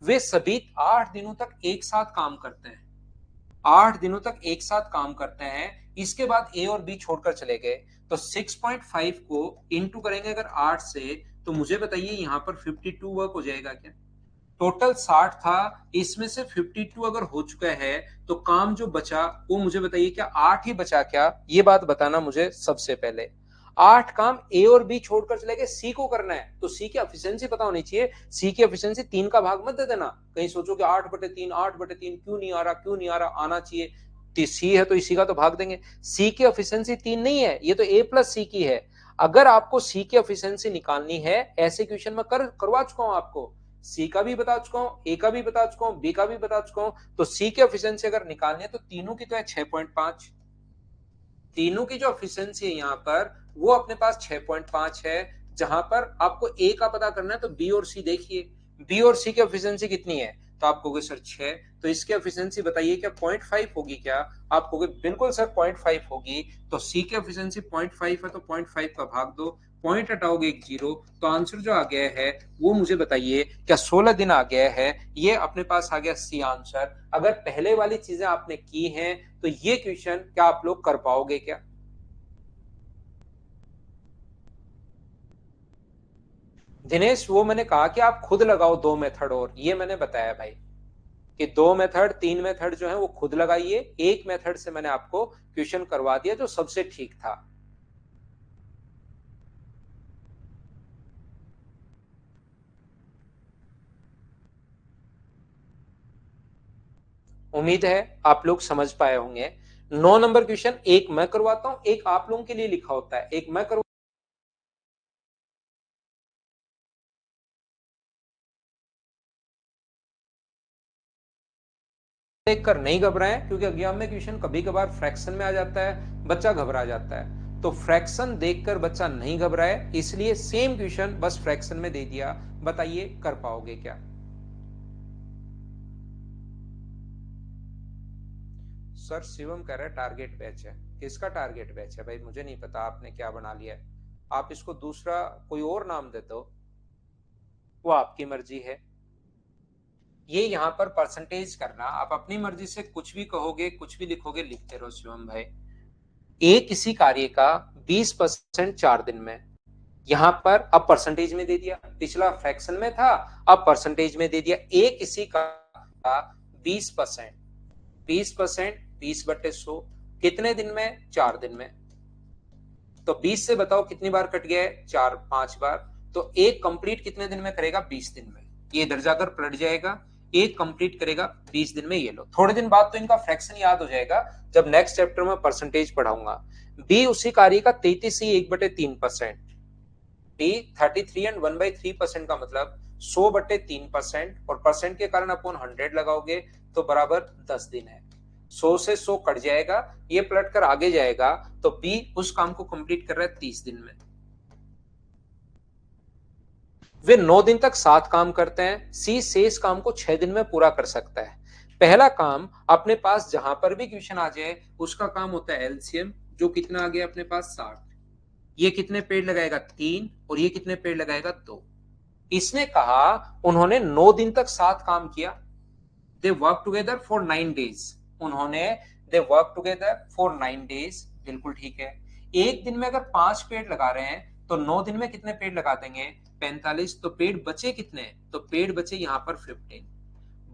वे सभी 8 दिनों तक एक साथ काम करते हैं, 8 दिनों तक एक साथ काम करते हैं। इसके बाद ए और बी छोड़कर चले गए, तो 6.5 को इंटू करेंगे अगर 8 से, तो मुझे बताइए यहाँ पर 52 वर्क हो जाएगा क्या? टोटल 60 था, इसमें से 52 अगर हो चुका है, तो काम जो बचा वो मुझे बताइए क्या 8 ही बचा क्या? ये बात बताना मुझे सबसे पहले। 8 काम ए और बी छोड़कर चले गए, सी को करना है, तो सी की एफिशिएंसी पता होनी चाहिए। सी की एफिशिएंसी 3 का भाग मत दे देना, कहीं सोचो कि 8/3, 8/3 क्यों नहीं आ रहा, क्यों नहीं आ रहा, आना चाहिए। सी है तो इसी का तो भाग देंगे। सी की एफिशिएंसी 3 नहीं है, ये तो ए प्लस सी की है। अगर आपको सी की एफिशिएंसी निकालनी है, ऐसे क्वेश्चन में करवा चुका हूं आपको, सी का भी बता चुका हूं, ए का भी बता चुका हूं, बी का भी बता चुका हूं। तो सी की एफिशिएंसी अगर निकालनी है तो तीनों की तो है 6.5, तीनों की जो एफिशिएंसी है यहाँ पर वो अपने पास 6.5 है। जहां पर आपको ए का पता करना है तो बी और सी देखिए, बी और सी की एफिशिएंसी कितनी है, तो आप कहोगे सर 6, तो इसकी एफिशिएंसी बताइए क्या 0.5 होगी क्या, आप कहोगे बिल्कुल सर 0.5 होगी। तो सी की एफिशिएंसी 0.5 है तो 0.5 का भाग दो, पॉइंट हटाओगे एक जीरो, तो आंसर जो आ गया है वो मुझे बताइए क्या 16 दिन आ गया है। ये अपने पास आ गया सी आंसर। अगर पहले वाली चीजें आपने की हैं तो ये क्वेश्चन क्या आप लोग कर पाओगे क्या? दिनेश वो मैंने कहा कि आप खुद लगाओ दो मेथड, और ये मैंने बताया भाई कि दो मेथड तीन मेथड जो है वो खुद लगाइए, एक मेथड से मैंने आपको क्वेश्चन करवा दिया जो सबसे ठीक था। उम्मीद है आप लोग समझ पाए होंगे। 9 नंबर क्वेश्चन एक मैं करवाता हूं, एक आप लोगों के लिए लिखा होता है, एक मैं करवा देखकर नहीं घबराएं, क्योंकि एग्जाम में क्वेश्चन कभी कभार फ्रैक्शन में आ जाता है, बच्चा घबरा जाता है। तो फ्रैक्शन देखकर बच्चा नहीं घबराए, इसलिए सेम क्वेश्चन बस फ्रैक्शन में दे दिया। बताइए कर पाओगे क्या? सर शिवम कह रहा है टारगेट बैच है। किसका टारगेट बैच है भाई, मुझे नहीं पता आपने क्या बना लिया है। आप इसको दूसरा कोई और नाम दे दो, वो आपकी मर्जी है। ये यहाँ पर परसेंटेज करना, आप अपनी मर्जी से कुछ भी कहोगे कुछ भी लिखोगे, लिखते रहो शिवम भाई। ए किसी कार्य का 20% 4 दिन में, यहां पर अब परसेंटेज में दे दिया, पिछला फ्रैक्शन में था अब परसेंटेज में दे दिया। ए किसी का 20%, 20% 20/100 कितने दिन में, 4 दिन में। तो 20 से बताओ कितनी बार कट गया है, 4 5 बार। तो एक कंप्लीट कितने दिन में करेगा, 20 दिन में। ये इधर जाकर पलट जाएगा, एक कंप्लीट करेगा 20 दिन में। ये लो, थोड़े दिन बाद तो इनका फ्रैक्शन याद हो जाएगा जब नेक्स्ट चैप्टर में परसेंटेज पढ़ाऊंगा। बी उसी कार्य का 33 बी 33 एंड 1/3% का मतलब 100/3%, और परसेंट के कारण अपन 100 लगाओगे तो बराबर 10 दिन है। 100 से 100 कट जाएगा, ये पलट कर आगे जाएगा, तो बी उस काम को कंप्लीट कर रहा है 30 दिन में। वे 9 दिन तक 7 काम करते हैं, सी शेष काम को 6 दिन में पूरा कर सकता है। पहला काम अपने पास जहां पर भी क्वेश्चन आ जाए उसका काम होता है एलसीएम, जो कितना आ गया अपने पास 60। ये कितने पेड़ लगाएगा, 3, और ये कितने पेड़ लगाएगा, 2। इसने कहा उन्होंने 9 दिन तक 7 काम किया। They work together for 9 days. उन्होंने they work together for 9 days, बिल्कुल ठीक है। एक दिन में अगर 5 पेड़ लगा रहे हैं तो 9 दिन में कितने पेड़ लगा देंगे, 45। तो पेड़ बचे कितने, तो पेड़ बचे यहां पर 15।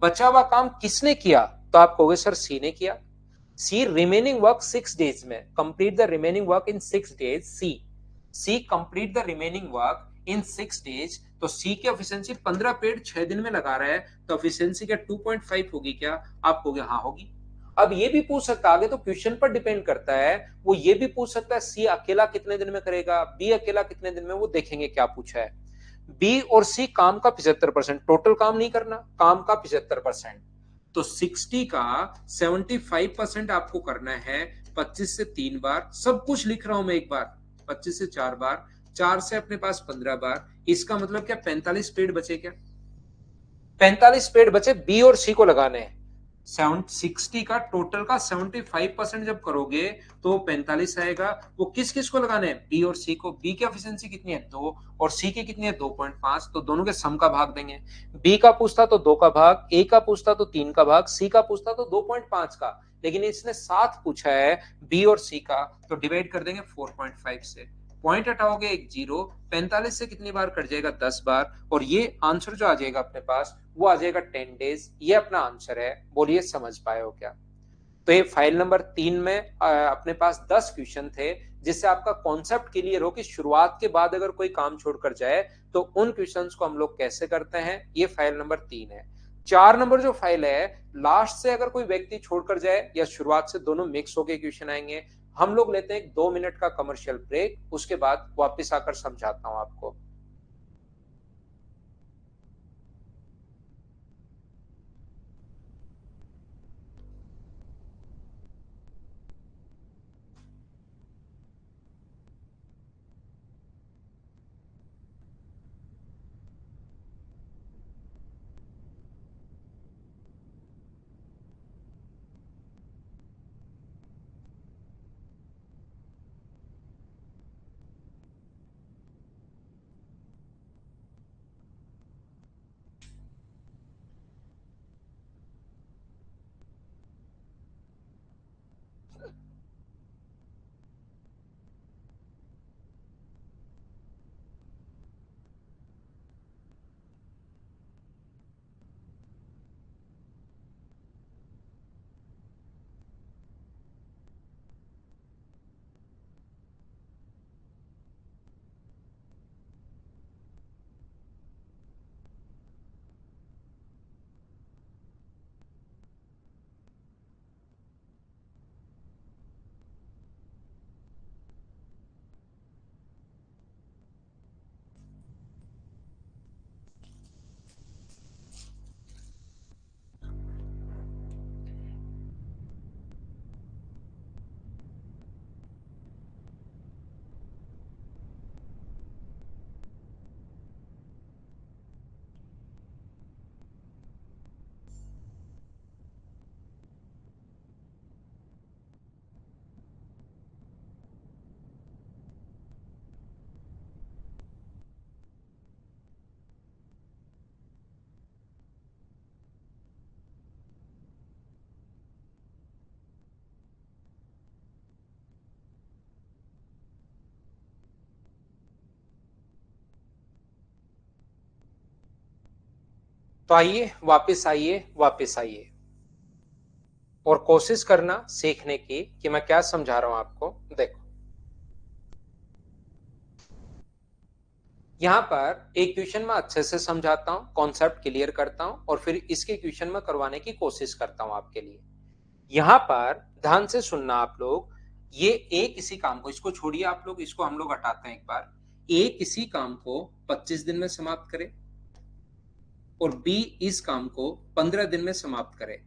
बचा हुआ काम किसने किया, तो आप कहोगे सर सी ने किया। सी रिमेनिंग वर्क 6 डेज में, complete the remaining work in 6 days. C complete the remaining work in 6 days. तो सी की एफिशिएंसी 15 पेड़ 6 दिन में लगा रहा है, तो एफिशिएंसी क्या 2.5 होगी क्या, आप कहोगे हाँ होगी। अब ये भी पूछ सकता है, आगे तो क्वेश्चन पर डिपेंड करता है, वो ये भी पूछ सकता है सी अकेला कितने दिन में करेगा, बी अकेला कितने दिन में, वो देखेंगे क्या पूछा है। बी और सी काम का 75%, टोटल काम नहीं करना, काम का 75%। तो 60 का 75% आपको करना है 25 से 3 बार। सब कुछ लिख रहा हूं मैं एक बार, 25 से 4 बार, 4 से अपने पास 15 बार। इसका मतलब क्या 45 पेड़ बचे क्या, 45 पेड़ बचे बी और सी को लगाने हैं। 60 का टोटल का 75% जब करोगे तो 45 आएगा। वो किस किस को लगाने हैं, बी और सी को। बी की एफिशिएंसी कितनी है, 2, और सी की कितनी है, 2.5। तो दोनों के सम का भाग देंगे। बी का पूछता तो 2 का भाग, ए का पूछता तो 3 का भाग, सी का पूछता तो 2.5 का, लेकिन इसने 7 पूछा है बी और सी का, तो डिवाइड कर देंगे 4.5 से। पॉइंट हटाओगे एक जीरो, 45 से कितनी बार कट जाएगा, 10 बार, और ये आंसर जो आ जाएगा अपने पास वो आ जाएगा 10 डेज। ये अपना आंसर है। बोलिए समझ पाए हो क्या? तो ये फाइल नंबर 3 में अपने पास 10 क्वेश्चन थे, जिससे आपका कॉन्सेप्ट क्लियर हो कि शुरुआत के बाद अगर कोई काम छोड़कर जाए तो उन क्वेश्चंस को हम लोग कैसे करते हैं। ये फाइल नंबर 3 है। 4 नंबर जो फाइल है, लास्ट से अगर कोई व्यक्ति छोड़कर जाए या शुरुआत से, दोनों मिक्स होकर क्वेश्चन आएंगे। हम लोग लेते हैं 2 मिनट का कमर्शियल ब्रेक, उसके बाद वापिस आकर समझाता हूं आपको। तो आइए वापस आइए और कोशिश करना सीखने की कि मैं क्या समझा रहा हूं आपको। देखो, यहां पर एक क्वेश्चन में अच्छे से समझाता हूं, कॉन्सेप्ट क्लियर करता हूं और फिर इसके क्वेश्चन में करवाने की कोशिश करता हूं आपके लिए। यहां पर ध्यान से सुनना आप लोग। ये ए किसी काम को, इसको छोड़िए आप लोग, इसको हम लोग हटाते हैं एक बार। ए किसी काम को 25 दिन में समाप्त करे और बी इस काम को 15 दिन में समाप्त करे।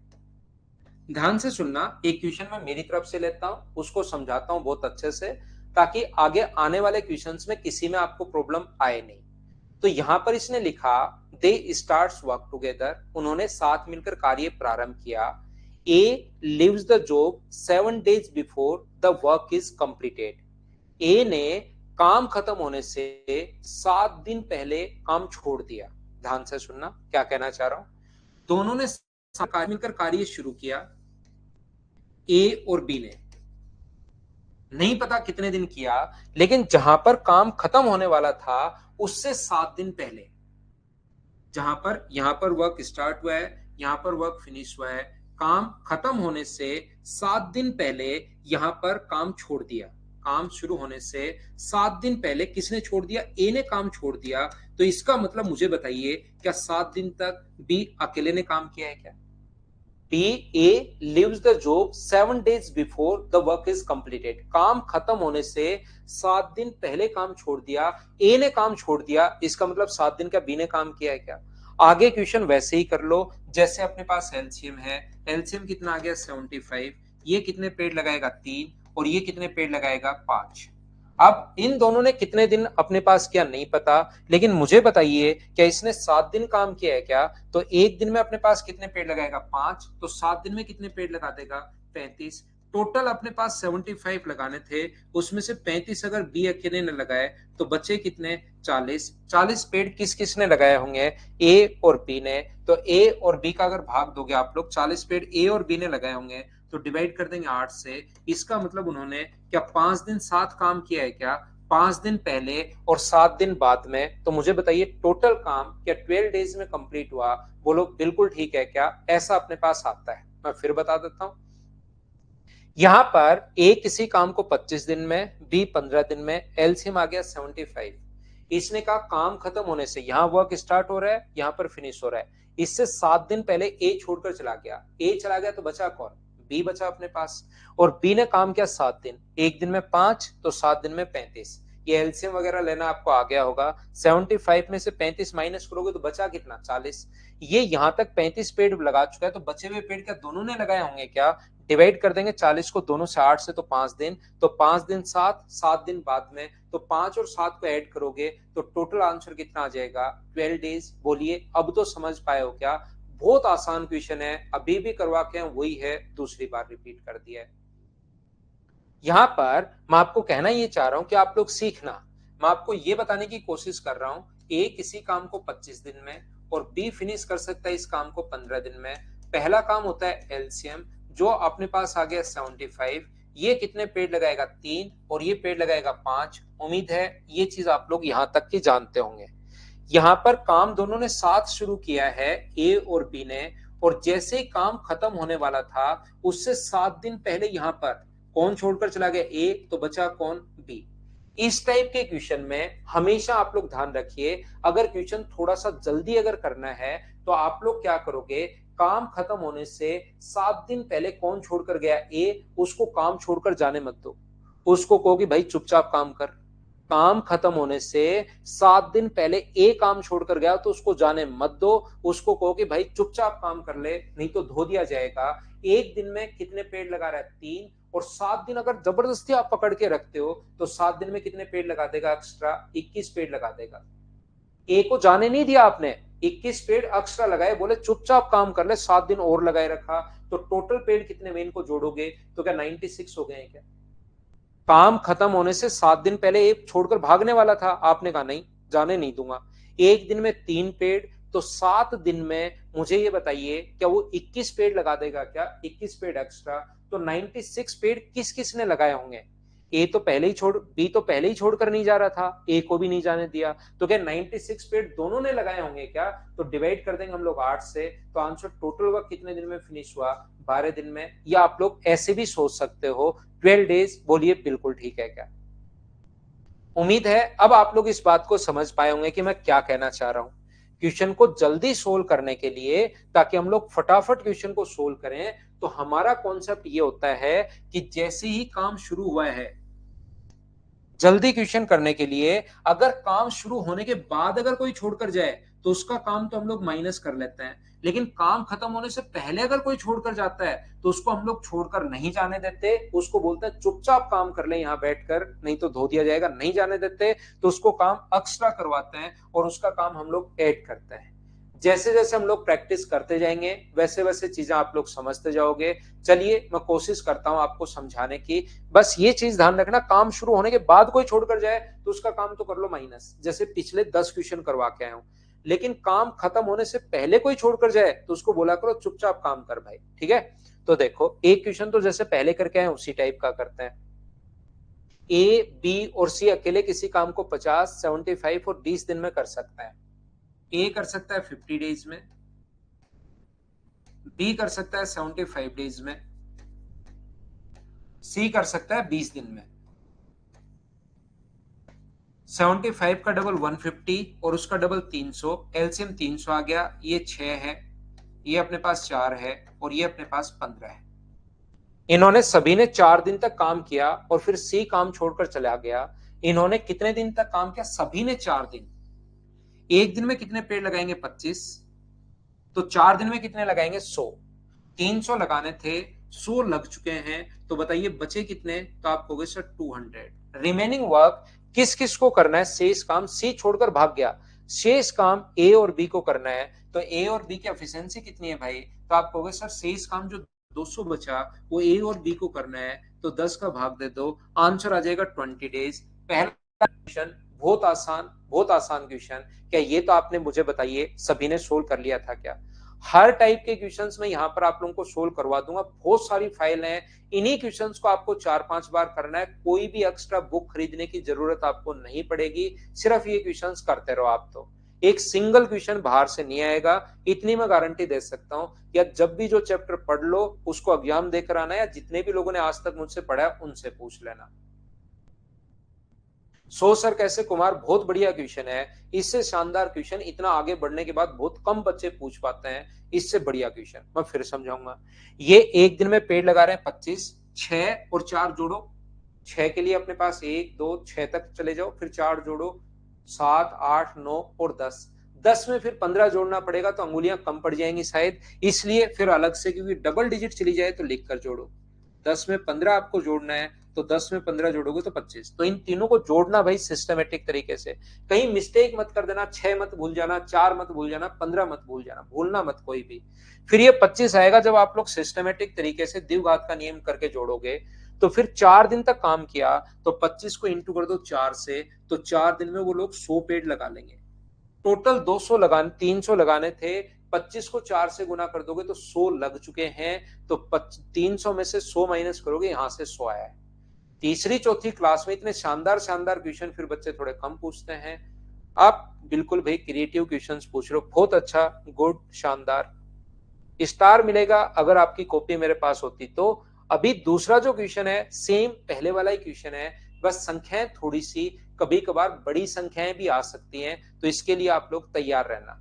ध्यान से सुनना, एक क्वेश्चन मैं मेरी तरफ से लेता हूं, उसको समझाता हूं बहुत अच्छे से, ताकि आगे आने वाले क्वेश्चंस में किसी में आपको प्रॉब्लम आए नहीं। तो यहां पर इसने लिखा दे स्टार्ट्स वर्क टुगेदर, उन्होंने साथ मिलकर कार्य प्रारंभ किया। A lives the job 7 days before the work is completed. A ने काम खत्म होने से 7 दिन पहले काम छोड़ दिया। ध्यान से सुनना क्या कहना चाह रहा हूं। दोनों ने मिलकर कार्य शुरू किया, ए और बी ने। नहीं पता कितने दिन किया, लेकिन जहां पर काम खत्म होने वाला था उससे 7 दिन पहले, जहां पर यहां पर वर्क स्टार्ट हुआ है, यहां पर वर्क फिनिश हुआ है, काम खत्म होने से 7 दिन पहले यहां पर काम छोड़ दिया। काम शुरू होने से 7 दिन पहले किसने छोड़ दिया? ए ने काम छोड़ दिया। तो इसका मतलब मुझे बताइए, क्या 7 दिन तक बी अकेले ने काम किया है क्या? B A lives the job 7 days before the work is completed. काम खत्म होने से 7 दिन पहले काम छोड़ दिया, ए ने काम छोड़ दिया। इसका मतलब 7 दिन का बी ने काम किया है क्या? आगे क्वेश्चन वैसे ही कर लो जैसे अपने पास एलसीएम है। एलसीएम कितना आ गया? 75। ये कितने पेड़ लगाएगा? 3। और ये कितने पेड़ लगाएगा? 5। अब इन दोनों ने कितने दिन अपने पास किया नहीं पता, लेकिन मुझे बताइए क्या इसने 7 दिन काम किया है क्या? तो एक दिन में अपने पास कितने पेड़ लगाएगा? 5। तो 7 दिन में कितने पेड़ लगा देगा? 35। टोटल अपने पास 75 लगाने थे, उसमें से 35 अगर बी अकेले ने लगाए तो बचे कितने? 40। 40 पेड़ किस किस ने लगाए होंगे? ए और बी ने। तो ए और बी का अगर भाग दोगे आप लोग, 40 पेड़ ए और बी ने लगाए होंगे तो डिवाइड कर देंगे 8 से। इसका मतलब उन्होंने क्या 5 दिन साथ काम किया है क्या? 5 दिन पहले और 7 दिन बाद में। तो मुझे बताइए टोटल काम क्या 12 डेज में कंप्लीट हुआ? बोलो बिल्कुल ठीक है क्या? ऐसा अपने पास आता है। मैं फिर बता देता हूं। यहां पर ए किसी काम को 25 दिन में, बी 15 दिन में, एलसीएम आ गया 75। इसने कहा काम खत्म होने से, यहां वर्क स्टार्ट हो रहा है, यहां पर फिनिश हो रहा है, इससे 7 दिन पहले ए छोड़कर चला गया। ए चला गया तो बचा कौन? बी बचा अपने पास। और बी ने काम किया 7 दिन, एक दिन में 5 तो 7 दिन में 35। ये एलसीएम वगैरह लेना आपको आ गया होगा। 75 में से 35 माइनस करोगे तो बचा कितना? 40। ये यहां तक 35 पेड़ लगा चुका है, तो बचे हुए पेड़ क्या दोनों ने लगाए होंगे क्या? डिवाइड कर देंगे 40 को दोनों से, 8 से तो 5 दिन, तो 5 दिन 7, 7 दिन बाद में, तो 5 और 7 को ऐड करोगे तो टोटल आंसर कितना आ जाएगा? 12 डेज। बोलिए अब तो समझ पाए हो क्या? बहुत आसान क्वेश्चन है, अभी भी करवा के वही है, दूसरी बार रिपीट कर दिया है। यहां पर मैं आपको कहना ये चाह रहा हूं कि आप लोग सीखना। मैं आपको ये बताने की कोशिश कर रहा हूं, ए किसी काम को 25 दिन में और बी फिनिश कर सकता है इस काम को 15 दिन में। पहला काम होता है एलसीएम, जो अपने पास आ गया 75। ये कितने पेड़ लगाएगा? 3। और ये पेड़ लगाएगा 5। उम्मीद है ये चीज आप लोग यहां तक की जानते होंगे। यहां पर काम दोनों ने साथ शुरू किया है, ए और बी ने, और जैसे ही काम खत्म होने वाला था उससे 7 दिन पहले यहां पर कौन छोड़कर चला गया? ए। तो बचा कौन? बी। इस टाइप के क्वेश्चन में हमेशा आप लोग ध्यान रखिए, अगर क्वेश्चन थोड़ा सा जल्दी अगर करना है तो आप लोग क्या करोगे? काम खत्म होने से 7 दिन पहले कौन छोड़कर गया? ए। उसको काम छोड़कर जाने मत दो, उसको कहो कि भाई चुपचाप काम कर। काम खत्म होने से 7 दिन पहले ए काम छोड़कर गया तो उसको जाने मत दो, उसको कहो कि भाई चुपचाप काम कर ले, नहीं तो धो दिया जाएगा। एक दिन में कितने पेड़ लगा रहा है? 3। और 7 दिन अगर जबरदस्ती आप पकड़ के रखते हो तो 7 दिन में कितने पेड़ लगा देगा एक्स्ट्रा? 21 पेड़ लगा देगा। ए को जाने नहीं दिया आपने, 21 पेड़ एक्स्ट्रा लगाए, बोले चुपचाप काम कर ले, 7 दिन और लगाए रखा। तो टोटल पेड़ कितने में इनको जोड़ोगे तो क्या 96 हो गए हैं क्या? काम खत्म होने से 7 दिन पहले एक छोड़कर भागने वाला था, आपने कहा नहीं जाने नहीं दूंगा। एक दिन में 3 पेड़, तो 7 दिन में मुझे ये बताइए क्या वो 21 पेड़ लगा देगा क्या? 21 पेड़ एक्स्ट्रा। तो 96 पेड़ किस किस ने लगाए होंगे? ए तो पहले ही बी तो पहले ही छोड़कर नहीं जा रहा था, ए को भी नहीं जाने दिया, तो क्या 96 पेड़ दोनों ने लगाए होंगे क्या? तो डिवाइड कर देंगे हम लोग 8 से, तो आंसर टोटल वर्क कितने दिन में फिनिश हुआ? 12 दिन में। या आप लोग ऐसे भी सोच सकते हो 12 डेज। बोलिए बिल्कुल ठीक है क्या? उम्मीद है अब आप लोग इस बात को समझ पाए होंगे कि मैं क्या कहना चाह रहा हूं। क्वेश्चन को जल्दी सोल्व करने के लिए, ताकि हम लोग फटाफट क्वेश्चन को सोल्व करें, तो हमारा कॉन्सेप्ट ये होता है कि जैसे ही काम शुरू हुआ है, जल्दी क्वेश्चन करने के लिए अगर काम शुरू होने के बाद अगर कोई छोड़कर जाए तो उसका काम तो हम लोग माइनस कर लेते हैं, लेकिन काम खत्म होने से पहले अगर कोई छोड़कर जाता है तो उसको हम लोग छोड़कर नहीं जाने देते, उसको बोलते हैं चुपचाप काम कर ले यहां बैठकर, नहीं तो धो दिया जाएगा, नहीं जाने देते, तो उसको काम एक्स्ट्रा करवाते हैं और उसका काम हम लोग ऐड करते हैं। जैसे जैसे हम लोग प्रैक्टिस करते जाएंगे वैसे वैसे चीजें आप लोग समझते जाओगे। चलिए मैं कोशिश करता हूं आपको समझाने की। बस ये चीज ध्यान रखना, काम शुरू होने के बाद कोई छोड़कर जाए तो उसका काम तो कर लो माइनस, जैसे पिछले 10 क्वेश्चन करवा के आए हूं। लेकिन काम खत्म होने से पहले कोई छोड़कर जाए तो उसको बोला करो चुपचाप काम कर भाई, ठीक है? तो देखो एक क्वेश्चन तो जैसे पहले करके आए उसी टाइप का करते हैं। ए, बी और सी अकेले किसी काम को 50, 75 और 20 दिन में कर सकते हैं। ए कर सकता है 50 डेज में, बी कर सकता है 75 डेज में, सी कर सकता है 20 दिन में। 75 का डबल 150 और उसका डबल 300, एलसीएम 300 आ गया। ये 6 है, ये अपने पास 4 है और ये अपने पास 15 है। इन्होंने सभी ने 4 दिन तक काम किया और फिर सी काम छोड़कर चला गया। इन्होंने कितने दिन तक काम किया? सभी ने 4 दिन। एक दिन में कितने पेड़ लगाएंगे? 25। तो 4 दिन में कितने लगाएंगे? 100। 300 लगाने थे, 100 लग चुके हैं, तो बताइए बचे कितने? तो आप कहोगे सर 200। रिमेनिंग वर्क किस किस को करना है? शेष काम सी छोड़कर भाग गया, शेष काम ए और बी को करना है। तो ए और बी की एफिशिएंसी कितनी है भाई? तो आप कहोगे सर शेष काम जो 200 बचा वो ए और बी को करना है, तो 10 का भाग दे दो, आंसर आ जाएगा 20 डेज। पहला क्वेश्चन बहुत आसान, बहुत आसान क्वेश्चन। क्या ये तो आपने मुझे बताइए सभी ने सोल्व कर लिया था क्या? हर टाइप के क्वेश्चंस में यहां पर आप लोगों को सोल्व करवा दूंगा, बहुत सारी फाइल है। इन्हीं क्वेश्चंस को आपको 4-5 बार करना है, कोई भी एक्स्ट्रा बुक खरीदने की जरूरत आपको नहीं पड़ेगी, सिर्फ ये क्वेश्चंस करते रहो आप। तो एक सिंगल क्वेश्चन बाहर से नहीं आएगा, इतनी मैं गारंटी दे सकता हूं। या जब भी जो चैप्टर पढ़ लो उसको एग्जाम देकर आना, या जितने भी लोगों ने आज तक मुझसे पढ़ा है उनसे पूछ लेना। सो सर कैसे कुमार, बहुत बढ़िया क्वेश्चन है। इससे शानदार क्वेश्चन इतना आगे बढ़ने के बाद बहुत कम बच्चे पूछ पाते हैं। इससे बढ़िया क्वेश्चन मैं फिर समझाऊंगा। ये एक दिन में पेड़ लगा रहे हैं 25, 6 और 4 जोड़ो। 6 के लिए अपने पास 1 2 6 तक चले जाओ, फिर 4 जोड़ो, 7 8 9 और 10। 10 में फिर 15 जोड़ना पड़ेगा तो अंगुलियां कम पड़ जाएंगी शायद, इसलिए फिर अलग से, क्योंकि डबल डिजिट चली जाए तो लिख कर जोड़ो। 10 में 15 आपको जोड़ना है, तो 10 में 15 जोड़ोगे तो 25। तो इन तीनों को जोड़ना भाई सिस्टमेटिक तरीके से, कहीं मिस्टेक मत कर देना। 6 मत भूल जाना, 4 मत भूल जाना, 15 मत भूल जाना, भूलना मत कोई भी। फिर ये 25 आएगा जब आप लोग सिस्टमेटिक तरीके से द्विघात का नियम करके जोड़ोगे। तो फिर 4 दिन तक काम किया तो 25 को इंटू कर दो 4 से, तो 4 दिन में वो लोग 100 पेड़ लगा लेंगे। टोटल 200 लगाने, 300 लगाने थे, 25 को 4 से गुना कर दोगे तो 100 लग चुके हैं। तो 300 में से 100 माइनस करोगे, यहां से 100 आया है। तीसरी चौथी क्लास में इतने शानदार शानदार क्वेश्चन फिर बच्चे थोड़े कम पूछते हैं। आप बिल्कुल भाई क्रिएटिव क्वेश्चंस पूछ रहे हो, बहुत अच्छा, गुड, शानदार। स्टार मिलेगा अगर आपकी कॉपी मेरे पास होती तो। अभी दूसरा जो क्वेश्चन है सेम पहले वाला ही क्वेश्चन है, बस संख्याएं थोड़ी सी, कभी कभार बड़ी संख्याएं भी आ सकती हैं, तो इसके लिए आप लोग तैयार रहना।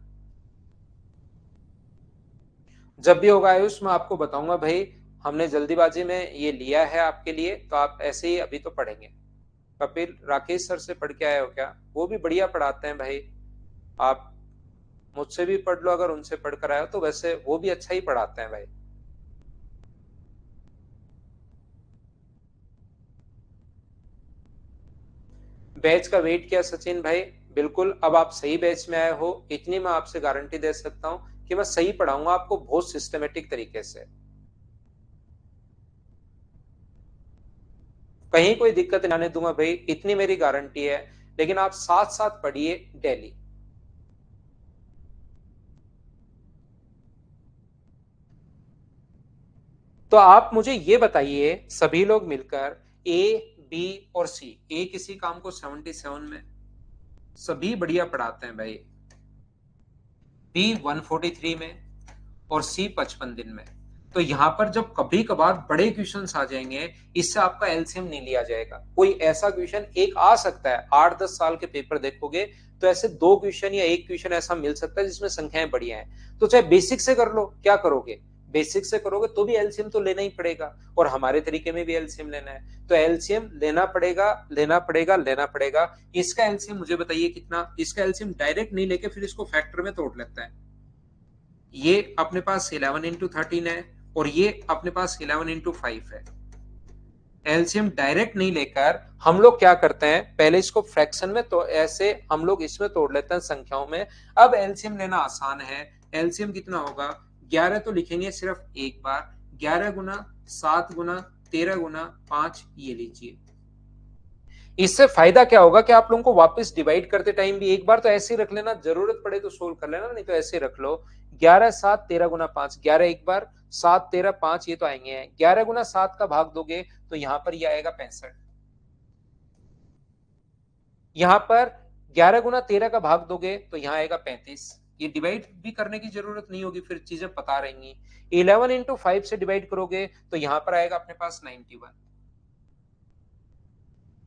जब भी होगा आयुष मैं आपको बताऊंगा भाई। हमने जल्दीबाजी में ये लिया है आपके लिए, तो आप ऐसे ही अभी तो पढ़ेंगे। कपिल राकेश सर से पढ़ के आए हो क्या? वो भी बढ़िया पढ़ाते हैं भाई। आप मुझसे भी पढ़ लो, अगर उनसे पढ़ कर आए हो तो वैसे वो भी अच्छा ही पढ़ाते हैं भाई। बैच का वेट किया सचिन भाई, बिल्कुल अब आप सही बैच में आए हो, इतनी मैं आपसे गारंटी दे सकता हूं कि मैं सही पढ़ाऊंगा आपको बहुत सिस्टमेटिक तरीके से। कहीं कोई दिक्कत नहीं आने दूंगा भाई, इतनी मेरी गारंटी है। लेकिन आप साथ साथ पढ़िए डेली। तो आप मुझे ये बताइए सभी लोग मिलकर, ए बी और सी, ए किसी काम को 77 में, सभी बढ़िया पढ़ाते हैं भाई, बी 143 में और सी 55 दिन में। तो यहां पर जब कभी कभार बड़े क्वेश्चंस आ जाएंगे, इससे आपका एलसीएम नहीं लिया जाएगा। कोई ऐसा क्वेश्चन एक आ सकता है, 8-10 साल के पेपर देखोगे तो ऐसे 2 क्वेश्चन या 1 क्वेश्चन ऐसा मिल सकता है जिसमें संख्याएं बढ़िया हैं। तो चाहे बेसिक से कर लो, क्या करोगे, बेसिक से करोगे तो भी एलसीएम तो लेना ही पड़ेगा, और हमारे तरीके में भी एलसीएम लेना है, तो एलसीएम लेना पड़ेगा, लेना पड़ेगा, लेना पड़ेगा। इसका एलसीएम मुझे बताइए कितना, इसका एलसीएम डायरेक्ट नहीं लेके फिर इसको फैक्टर में तोड़ लेता है। ये अपने पास 11 इंटू 13 है और ये अपने पास 11 इंटू 5 है। एलसीएम डायरेक्ट नहीं लेकर हम लोग क्या करते हैं, पहले इसको फ्रैक्शन में, तो ऐसे हम लोग इसमें तोड़ लेते हैं संख्याओं में। अब एलसीएम लेना आसान है, एलसीएम कितना होगा, 11 तो लिखेंगे सिर्फ एक बार, 11 गुना 7 गुना 13 गुना 5, ये लीजिए। इससे फायदा क्या होगा कि आप लोगों को वापस डिवाइड करते टाइम भी एक बार तो ऐसे ही रख लेना, जरूरत पड़े तो सोल्व कर लेना, नहीं तो ऐसे रख लो। 11 7 13 गुना 5, 11 एक बार, 7 13 5, ये तो आएंगे हैं। 11 गुना 7 का भाग दोगे तो यहां पर ये आएगा 65। यहां पर 11 गुना 13 का भाग दोगे तो यहां आएगा 35। ये डिवाइड भी करने की जरूरत नहीं होगी, फिर चीजें पता रहेंगी। 11 इंटू 5 से डिवाइड करोगे तो यहां पर आएगा अपने पास 91।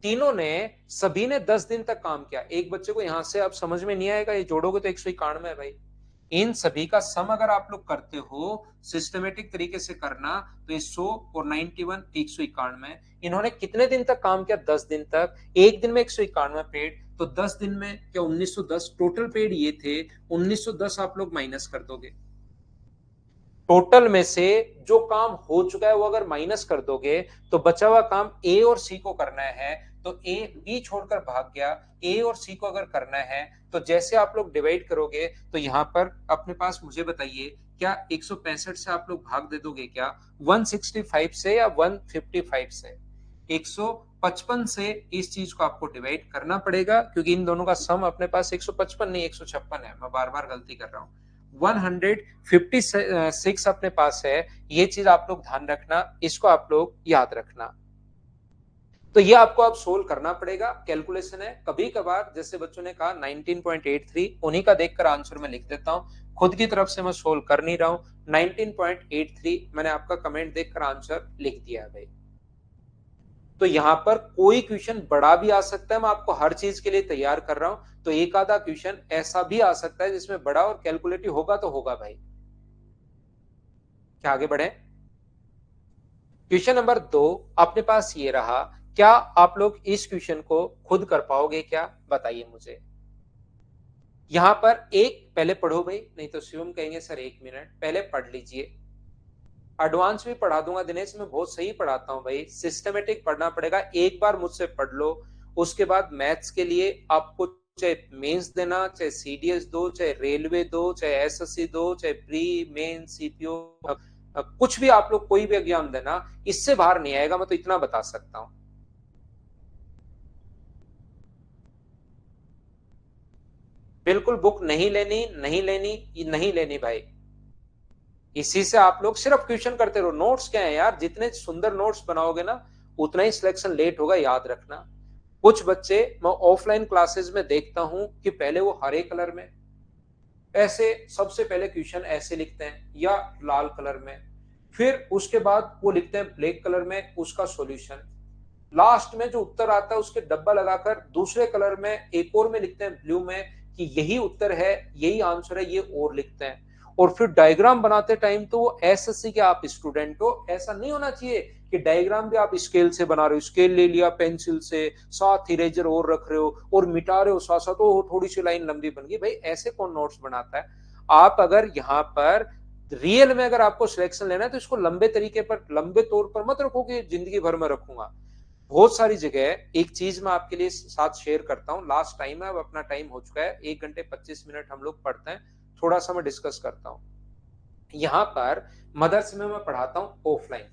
तीनों ने, सभी ने 10 दिन तक काम किया। एक बच्चे को यहां से अब समझ में नहीं आएगा, ये जोड़ोगे तो 191 है भाई। इन सभी का सम अगर आप लोग करते हो सिस्टमेटिक तरीके से करना, तो ये 100 और 91 191। इन्होंने कितने दिन तक काम किया, 10 दिन तक। एक दिन में 191 पेड, तो 10 दिन में क्या 1910 टोटल पेड ये थे। 1910 आप लोग माइनस कर दोगे, टोटल में से जो काम हो चुका है वो अगर माइनस कर दोगे तो बचा हुआ काम ए और सी को करना है। तो ए बी छोड़कर भाग गया, ए और सी को अगर करना है तो जैसे आप लोग डिवाइड करोगे तो यहां पर अपने पास मुझे बताइए, क्या 165 से आप लोग भाग दे दोगे क्या, 165 से या 155 से, 155 से इस चीज को आपको डिवाइड करना पड़ेगा, क्योंकि इन दोनों का सम अपने पास 155 नहीं 156 है। मैं बार बार गलती कर रहा हूं, 156 अपने पास है। ये चीज आप लोग ध्यान रखना, इसको आप लोग याद रखना। तो ये आपको अब सोल्व करना पड़ेगा, कैलकुलेशन है। कभी कभार जैसे बच्चों ने कहा 19.83, उन्हीं का देखकर आंसर मैं लिख देता हूं, खुद की तरफ से मैं सोल्व कर नहीं रहा हूं। 19.83 मैंने आपका कमेंट देखकर आंसर लिख दिया है भाई। तो यहां पर कोई क्वेश्चन बड़ा भी आ सकता है, मैं आपको हर चीज के लिए तैयार कर रहा हूं। तो एक आधा क्वेश्चन ऐसा भी आ सकता है जिसमें बड़ा और कैलकुलेटिव होगा तो होगा भाई। क्या आगे बढ़े, क्वेश्चन नंबर 2 अपने पास ये रहा। क्या आप लोग इस क्वेश्चन को खुद कर पाओगे क्या, बताइए मुझे। यहां पर एक पहले पढ़ो भाई, नहीं तो शिवम कहेंगे सर 1 मिनट, पहले पढ़ लीजिए। एडवांस भी पढ़ा दूंगा दिनेश, मैं बहुत सही पढ़ाता हूं भाई, सिस्टमेटिक पढ़ना पड़ेगा। एक बार मुझसे पढ़ लो, उसके बाद मैथ्स के लिए आपको चाहे मेंस देना, चाहे सीडीएस दो, चाहे रेलवे दो, चाहे एसएससी दो, चाहे प्री मेन सीपीओ, कुछ भी आप लोग कोई भी एग्जाम देना, इससे बाहर नहीं आएगा, मैं तो इतना बता सकता हूं। बिल्कुल बुक नहीं लेनी, नहीं लेनी, नहीं लेनी भाई। इसी से आप लोग सिर्फ क्वेश्चन करते रहो। नोट्स क्या है यार, जितने सुंदर नोट्स बनाओगे ना उतना ही सिलेक्शन लेट होगा, याद रखना। कुछ बच्चे मैं ऑफलाइन क्लासेस में देखता हूं कि पहले वो हरे कलर में ऐसे सबसे पहले क्वेश्चन ऐसे लिखते हैं या लाल कलर में, फिर उसके बाद वो लिखते हैं ब्लैक कलर में उसका सॉल्यूशन, लास्ट में जो उत्तर आता है उसके डब्बा लगाकर दूसरे कलर में एक और में लिखते हैं ब्लू में कि यही उत्तर है, यही आंसर है, ये और लिखते हैं। और फिर डायग्राम बनाते टाइम तो वो एसएससी के आप स्टूडेंट हो, ऐसा नहीं होना चाहिए कि डायग्राम भी आप स्केल से बना रहे हो, स्केल ले लिया पेंसिल से, साथ इरेजर और रख रहे हो और मिटा रहे हो साथ साथ, तो थोड़ी सी लाइन लंबी बन गई। भाई ऐसे कौन नोट्स बनाता है। आप अगर यहाँ पर रियल में अगर आपको सिलेक्शन लेना है तो इसको लंबे तरीके पर, लंबे तौर पर मत रखो कि जिंदगी भर में रखूंगा। बहुत सारी जगह एक चीज मैं आपके लिए साथ शेयर करता हूँ, लास्ट टाइम है, अब अपना टाइम हो चुका है, 1 घंटे 25 मिनट हम लोग पढ़ते हैं, थोड़ा सा मैं डिस्कस करता हूँ। यहाँ पर मदर्स में मैं पढ़ाता हूँ ऑफलाइन,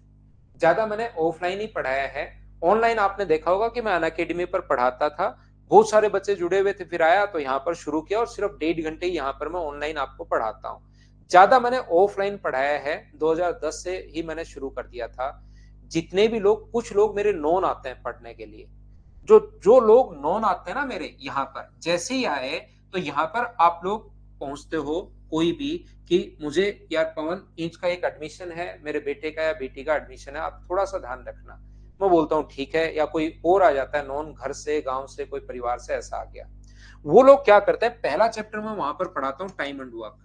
ज्यादा मैंने ऑफलाइन ही पढ़ाया है। ऑनलाइन आपने देखा होगा कि मैं अनअकैडमी पर पढ़ाता था, बहुत सारे बच्चे जुड़े हुए थे, फिर आया तो यहाँ पर शुरू किया और सिर्फ 1.5 घंटे यहाँ पर मैं ऑनलाइन आपको पढ़ाता हूँ। ज्यादा मैंने ऑफलाइन पढ़ाया है, 2010 से ही मैंने शुरू कर दिया था। जितने भी लोग, कुछ लोग मेरे नॉन आते हैं पढ़ने के लिए, जो जो लोग नॉन आते हैं ना मेरे यहाँ पर, जैसे ही आए तो यहाँ पर आप लोग पहुंचते हो कोई भी कि मुझे यार पवन इंच का एक एडमिशन है, मेरे बेटे का या बेटी का एडमिशन है, आप थोड़ा सा ध्यान रखना। मैं बोलता हूँ ठीक है, या कोई और आ जाता है नॉन, घर से, गांव से, कोई परिवार से ऐसा आ गया। वो लोग क्या करते हैं, पहला चैप्टर में वहां पर पढ़ाता हूँ टाइम एंड वर्क।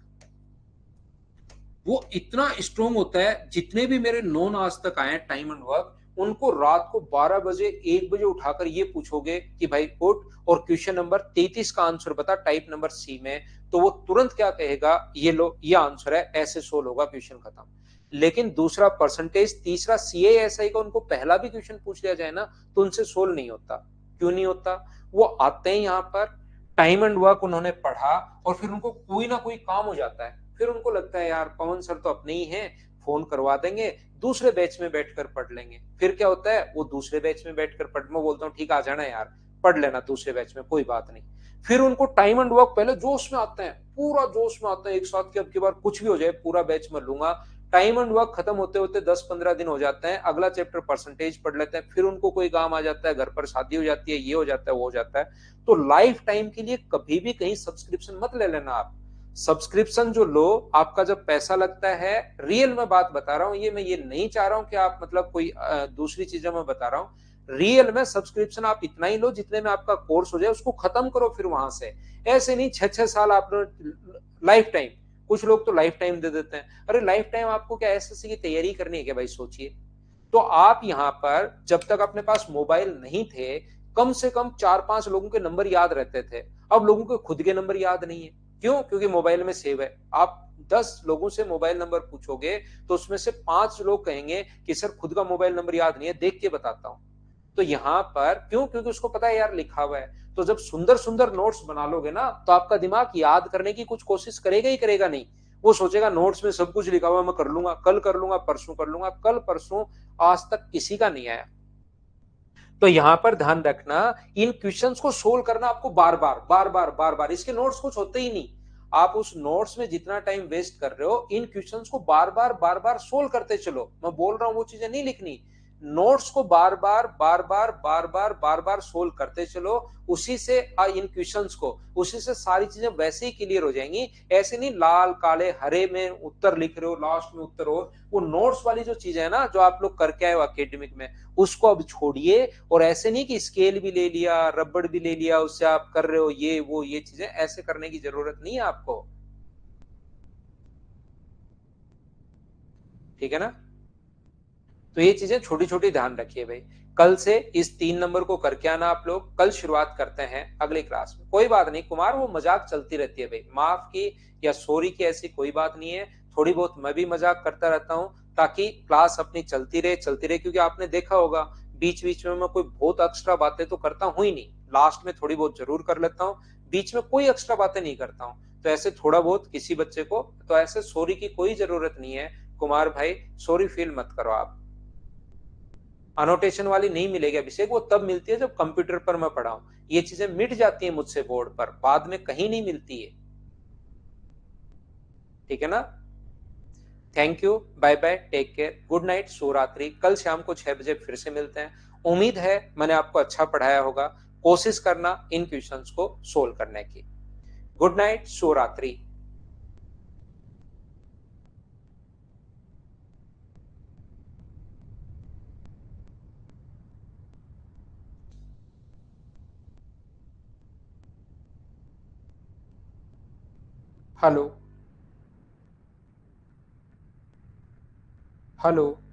वो इतना स्ट्रोंग होता है, जितने भी मेरे नॉन आज तक आए टाइम एंड वर्क, उनको रात को 12 बजे 1 बजे उठाकर ये पूछोगे कि भाई उठ और क्वेश्चन नंबर 33 का आंसर बता टाइप नंबर सी में, तो वो तुरंत क्या कहेगा, ये लो ये आंसर है, ऐसे सोल्व होगा, क्वेश्चन खत्म। लेकिन दूसरा परसेंटेज, तीसरा सी एस आई का उनको पहला भी क्वेश्चन पूछ लिया जाए ना, तो उनसे सोल्व नहीं होता। क्यों नहीं होता? वो आते हैं यहाँ पर, टाइम एंड वर्क उन्होंने पढ़ा, और फिर उनको कोई ना कोई काम हो जाता है, फिर उनको लगता है यार पवन सर तो अपने ही हैं, फोन करवा देंगे, दूसरे बैच में बैठकर पढ़ लेंगे। फिर क्या होता है, वो दूसरे बैच में बैठकर पढ़, मैं बोलता हूँ ठीक आ जाना यार, पढ़ लेना दूसरे बैच में, कोई बात नहीं। फिर उनको टाइम एंड वर्क पहले जोश में आते हैं, पूरा जोश में आते हैं एक साथ, कि अब की बार कुछ भी हो जाए पूरा बैच में लूंगा। टाइम एंड वर्क खत्म होते होते 10-15 दिन हो जाते हैं, अगला चैप्टर परसेंटेज पढ़ लेते हैं, फिर उनको कोई काम आ जाता है, घर पर शादी हो जाती है, ये हो जाता है, वो हो जाता है। तो लाइफ टाइम के लिए कभी भी कहीं सब्सक्रिप्शन मत ले लेना आप। सब्सक्रिप्शन जो लो, आपका जब पैसा लगता है, रियल में बात बता रहा हूं, ये मैं ये नहीं चाह रहा हूं कि आप मतलब कोई दूसरी चीजें मैं बता रहा हूं, रियल में सब्सक्रिप्शन आप इतना ही लो जितने में आपका कोर्स हो जाए, उसको खत्म करो फिर वहां से। ऐसे नहीं 6-6 साल आपने, लाइफ टाइम, कुछ लोग तो लाइफ टाइम दे देते हैं। अरे लाइफ टाइम आपको क्या एसएससी की तैयारी करनी है क्या भाई, सोचिए। तो आप यहाँ पर जब तक अपने पास मोबाइल नहीं थे, कम से कम 4-5 लोगों के नंबर याद रहते थे। अब लोगों के खुद के नंबर याद नहीं है। क्यों? क्योंकि मोबाइल में सेव है। आप 10 लोगों से मोबाइल नंबर पूछोगे तो उसमें से 5 लोग कहेंगे कि सर खुद का मोबाइल नंबर याद नहीं है, देख के बताता हूं। तो यहां पर क्यों? क्योंकि उसको पता है यार लिखा हुआ है। तो जब सुंदर सुंदर नोट्स बना लोगे ना, तो आपका दिमाग याद करने की कुछ कोशिश करेगा ही करेगा नहीं। वो सोचेगा नोट्स में सब कुछ लिखा हुआ है, मैं कर लूंगा, कल कर लूंगा, परसों कर लूंगा। कल परसों आज तक किसी का नहीं आया। तो यहां पर ध्यान रखना, इन क्वेश्चंस को सोल्व करना आपको बार बार बार बार बार बार, इसके नोट्स कुछ होते ही नहीं। आप उस नोट्स में जितना टाइम वेस्ट कर रहे हो, इन क्वेश्चंस को बार बार सोल्व करते चलो। मैं बोल रहा हूं वो चीजें नहीं लिखनी, नोट्स को बार बार सोल्व करते चलो। उसी से इन क्वेश्चंस को, उसी से सारी चीजें वैसे ही क्लियर हो जाएंगी। ऐसे नहीं लाल काले हरे में उत्तर लिख रहे हो, लास्ट में उत्तर हो। वो नोट्स वाली जो चीजें है ना, जो आप लोग करके आए हो अकेडमिक में, उसको अब छोड़िए। और ऐसे नहीं कि स्केल भी ले लिया, रबड़ भी ले लिया, उससे आप कर रहे हो ये वो ये चीजें, ऐसे करने की जरूरत नहीं है आपको। ठीक है ना? तो ये चीजें छोटी छोटी ध्यान रखिए भाई। कल से इस 3 नंबर को करके आना आप लोग। कल शुरुआत करते हैं अगली क्लास में। कोई बात नहीं कुमार, वो मजाक चलती रहती है भाई, माफ की या सॉरी की ऐसी कोई बात नहीं है। थोड़ी बहुत मैं भी मजाक करता रहता हूँ, ताकि क्लास अपनी चलती रहे। क्योंकि आपने देखा होगा बीच बीच में मैं कोई बहुत एक्स्ट्रा बातें तो करता हूँ ही नहीं, लास्ट में थोड़ी बहुत जरूर कर लेता हूँ, बीच में कोई एक्स्ट्रा बातें नहीं करता हूँ। तो ऐसे थोड़ा बहुत किसी बच्चे को, तो ऐसे सॉरी की कोई जरूरत नहीं है कुमार भाई, सॉरी फील मत करो आप। अनोटेशन वाली नहीं मिलेगी अभिषेक, वो तब मिलती है जब कंप्यूटर पर मैं पढ़ाऊं। ये चीजें मिट जाती है मुझसे बोर्ड पर, बाद में कहीं नहीं मिलती है। ठीक है ना? Thank you, bye bye, take care, good night, शुभरात्रि। कल शाम को 6 बजे फिर से मिलते हैं। उम्मीद है मैंने आपको अच्छा पढ़ाया होगा। कोशिश करना इन क्वेश्चंस को सोल्व करने की। गुड नाइट, शुभरात्रि। हेलो। हेलो।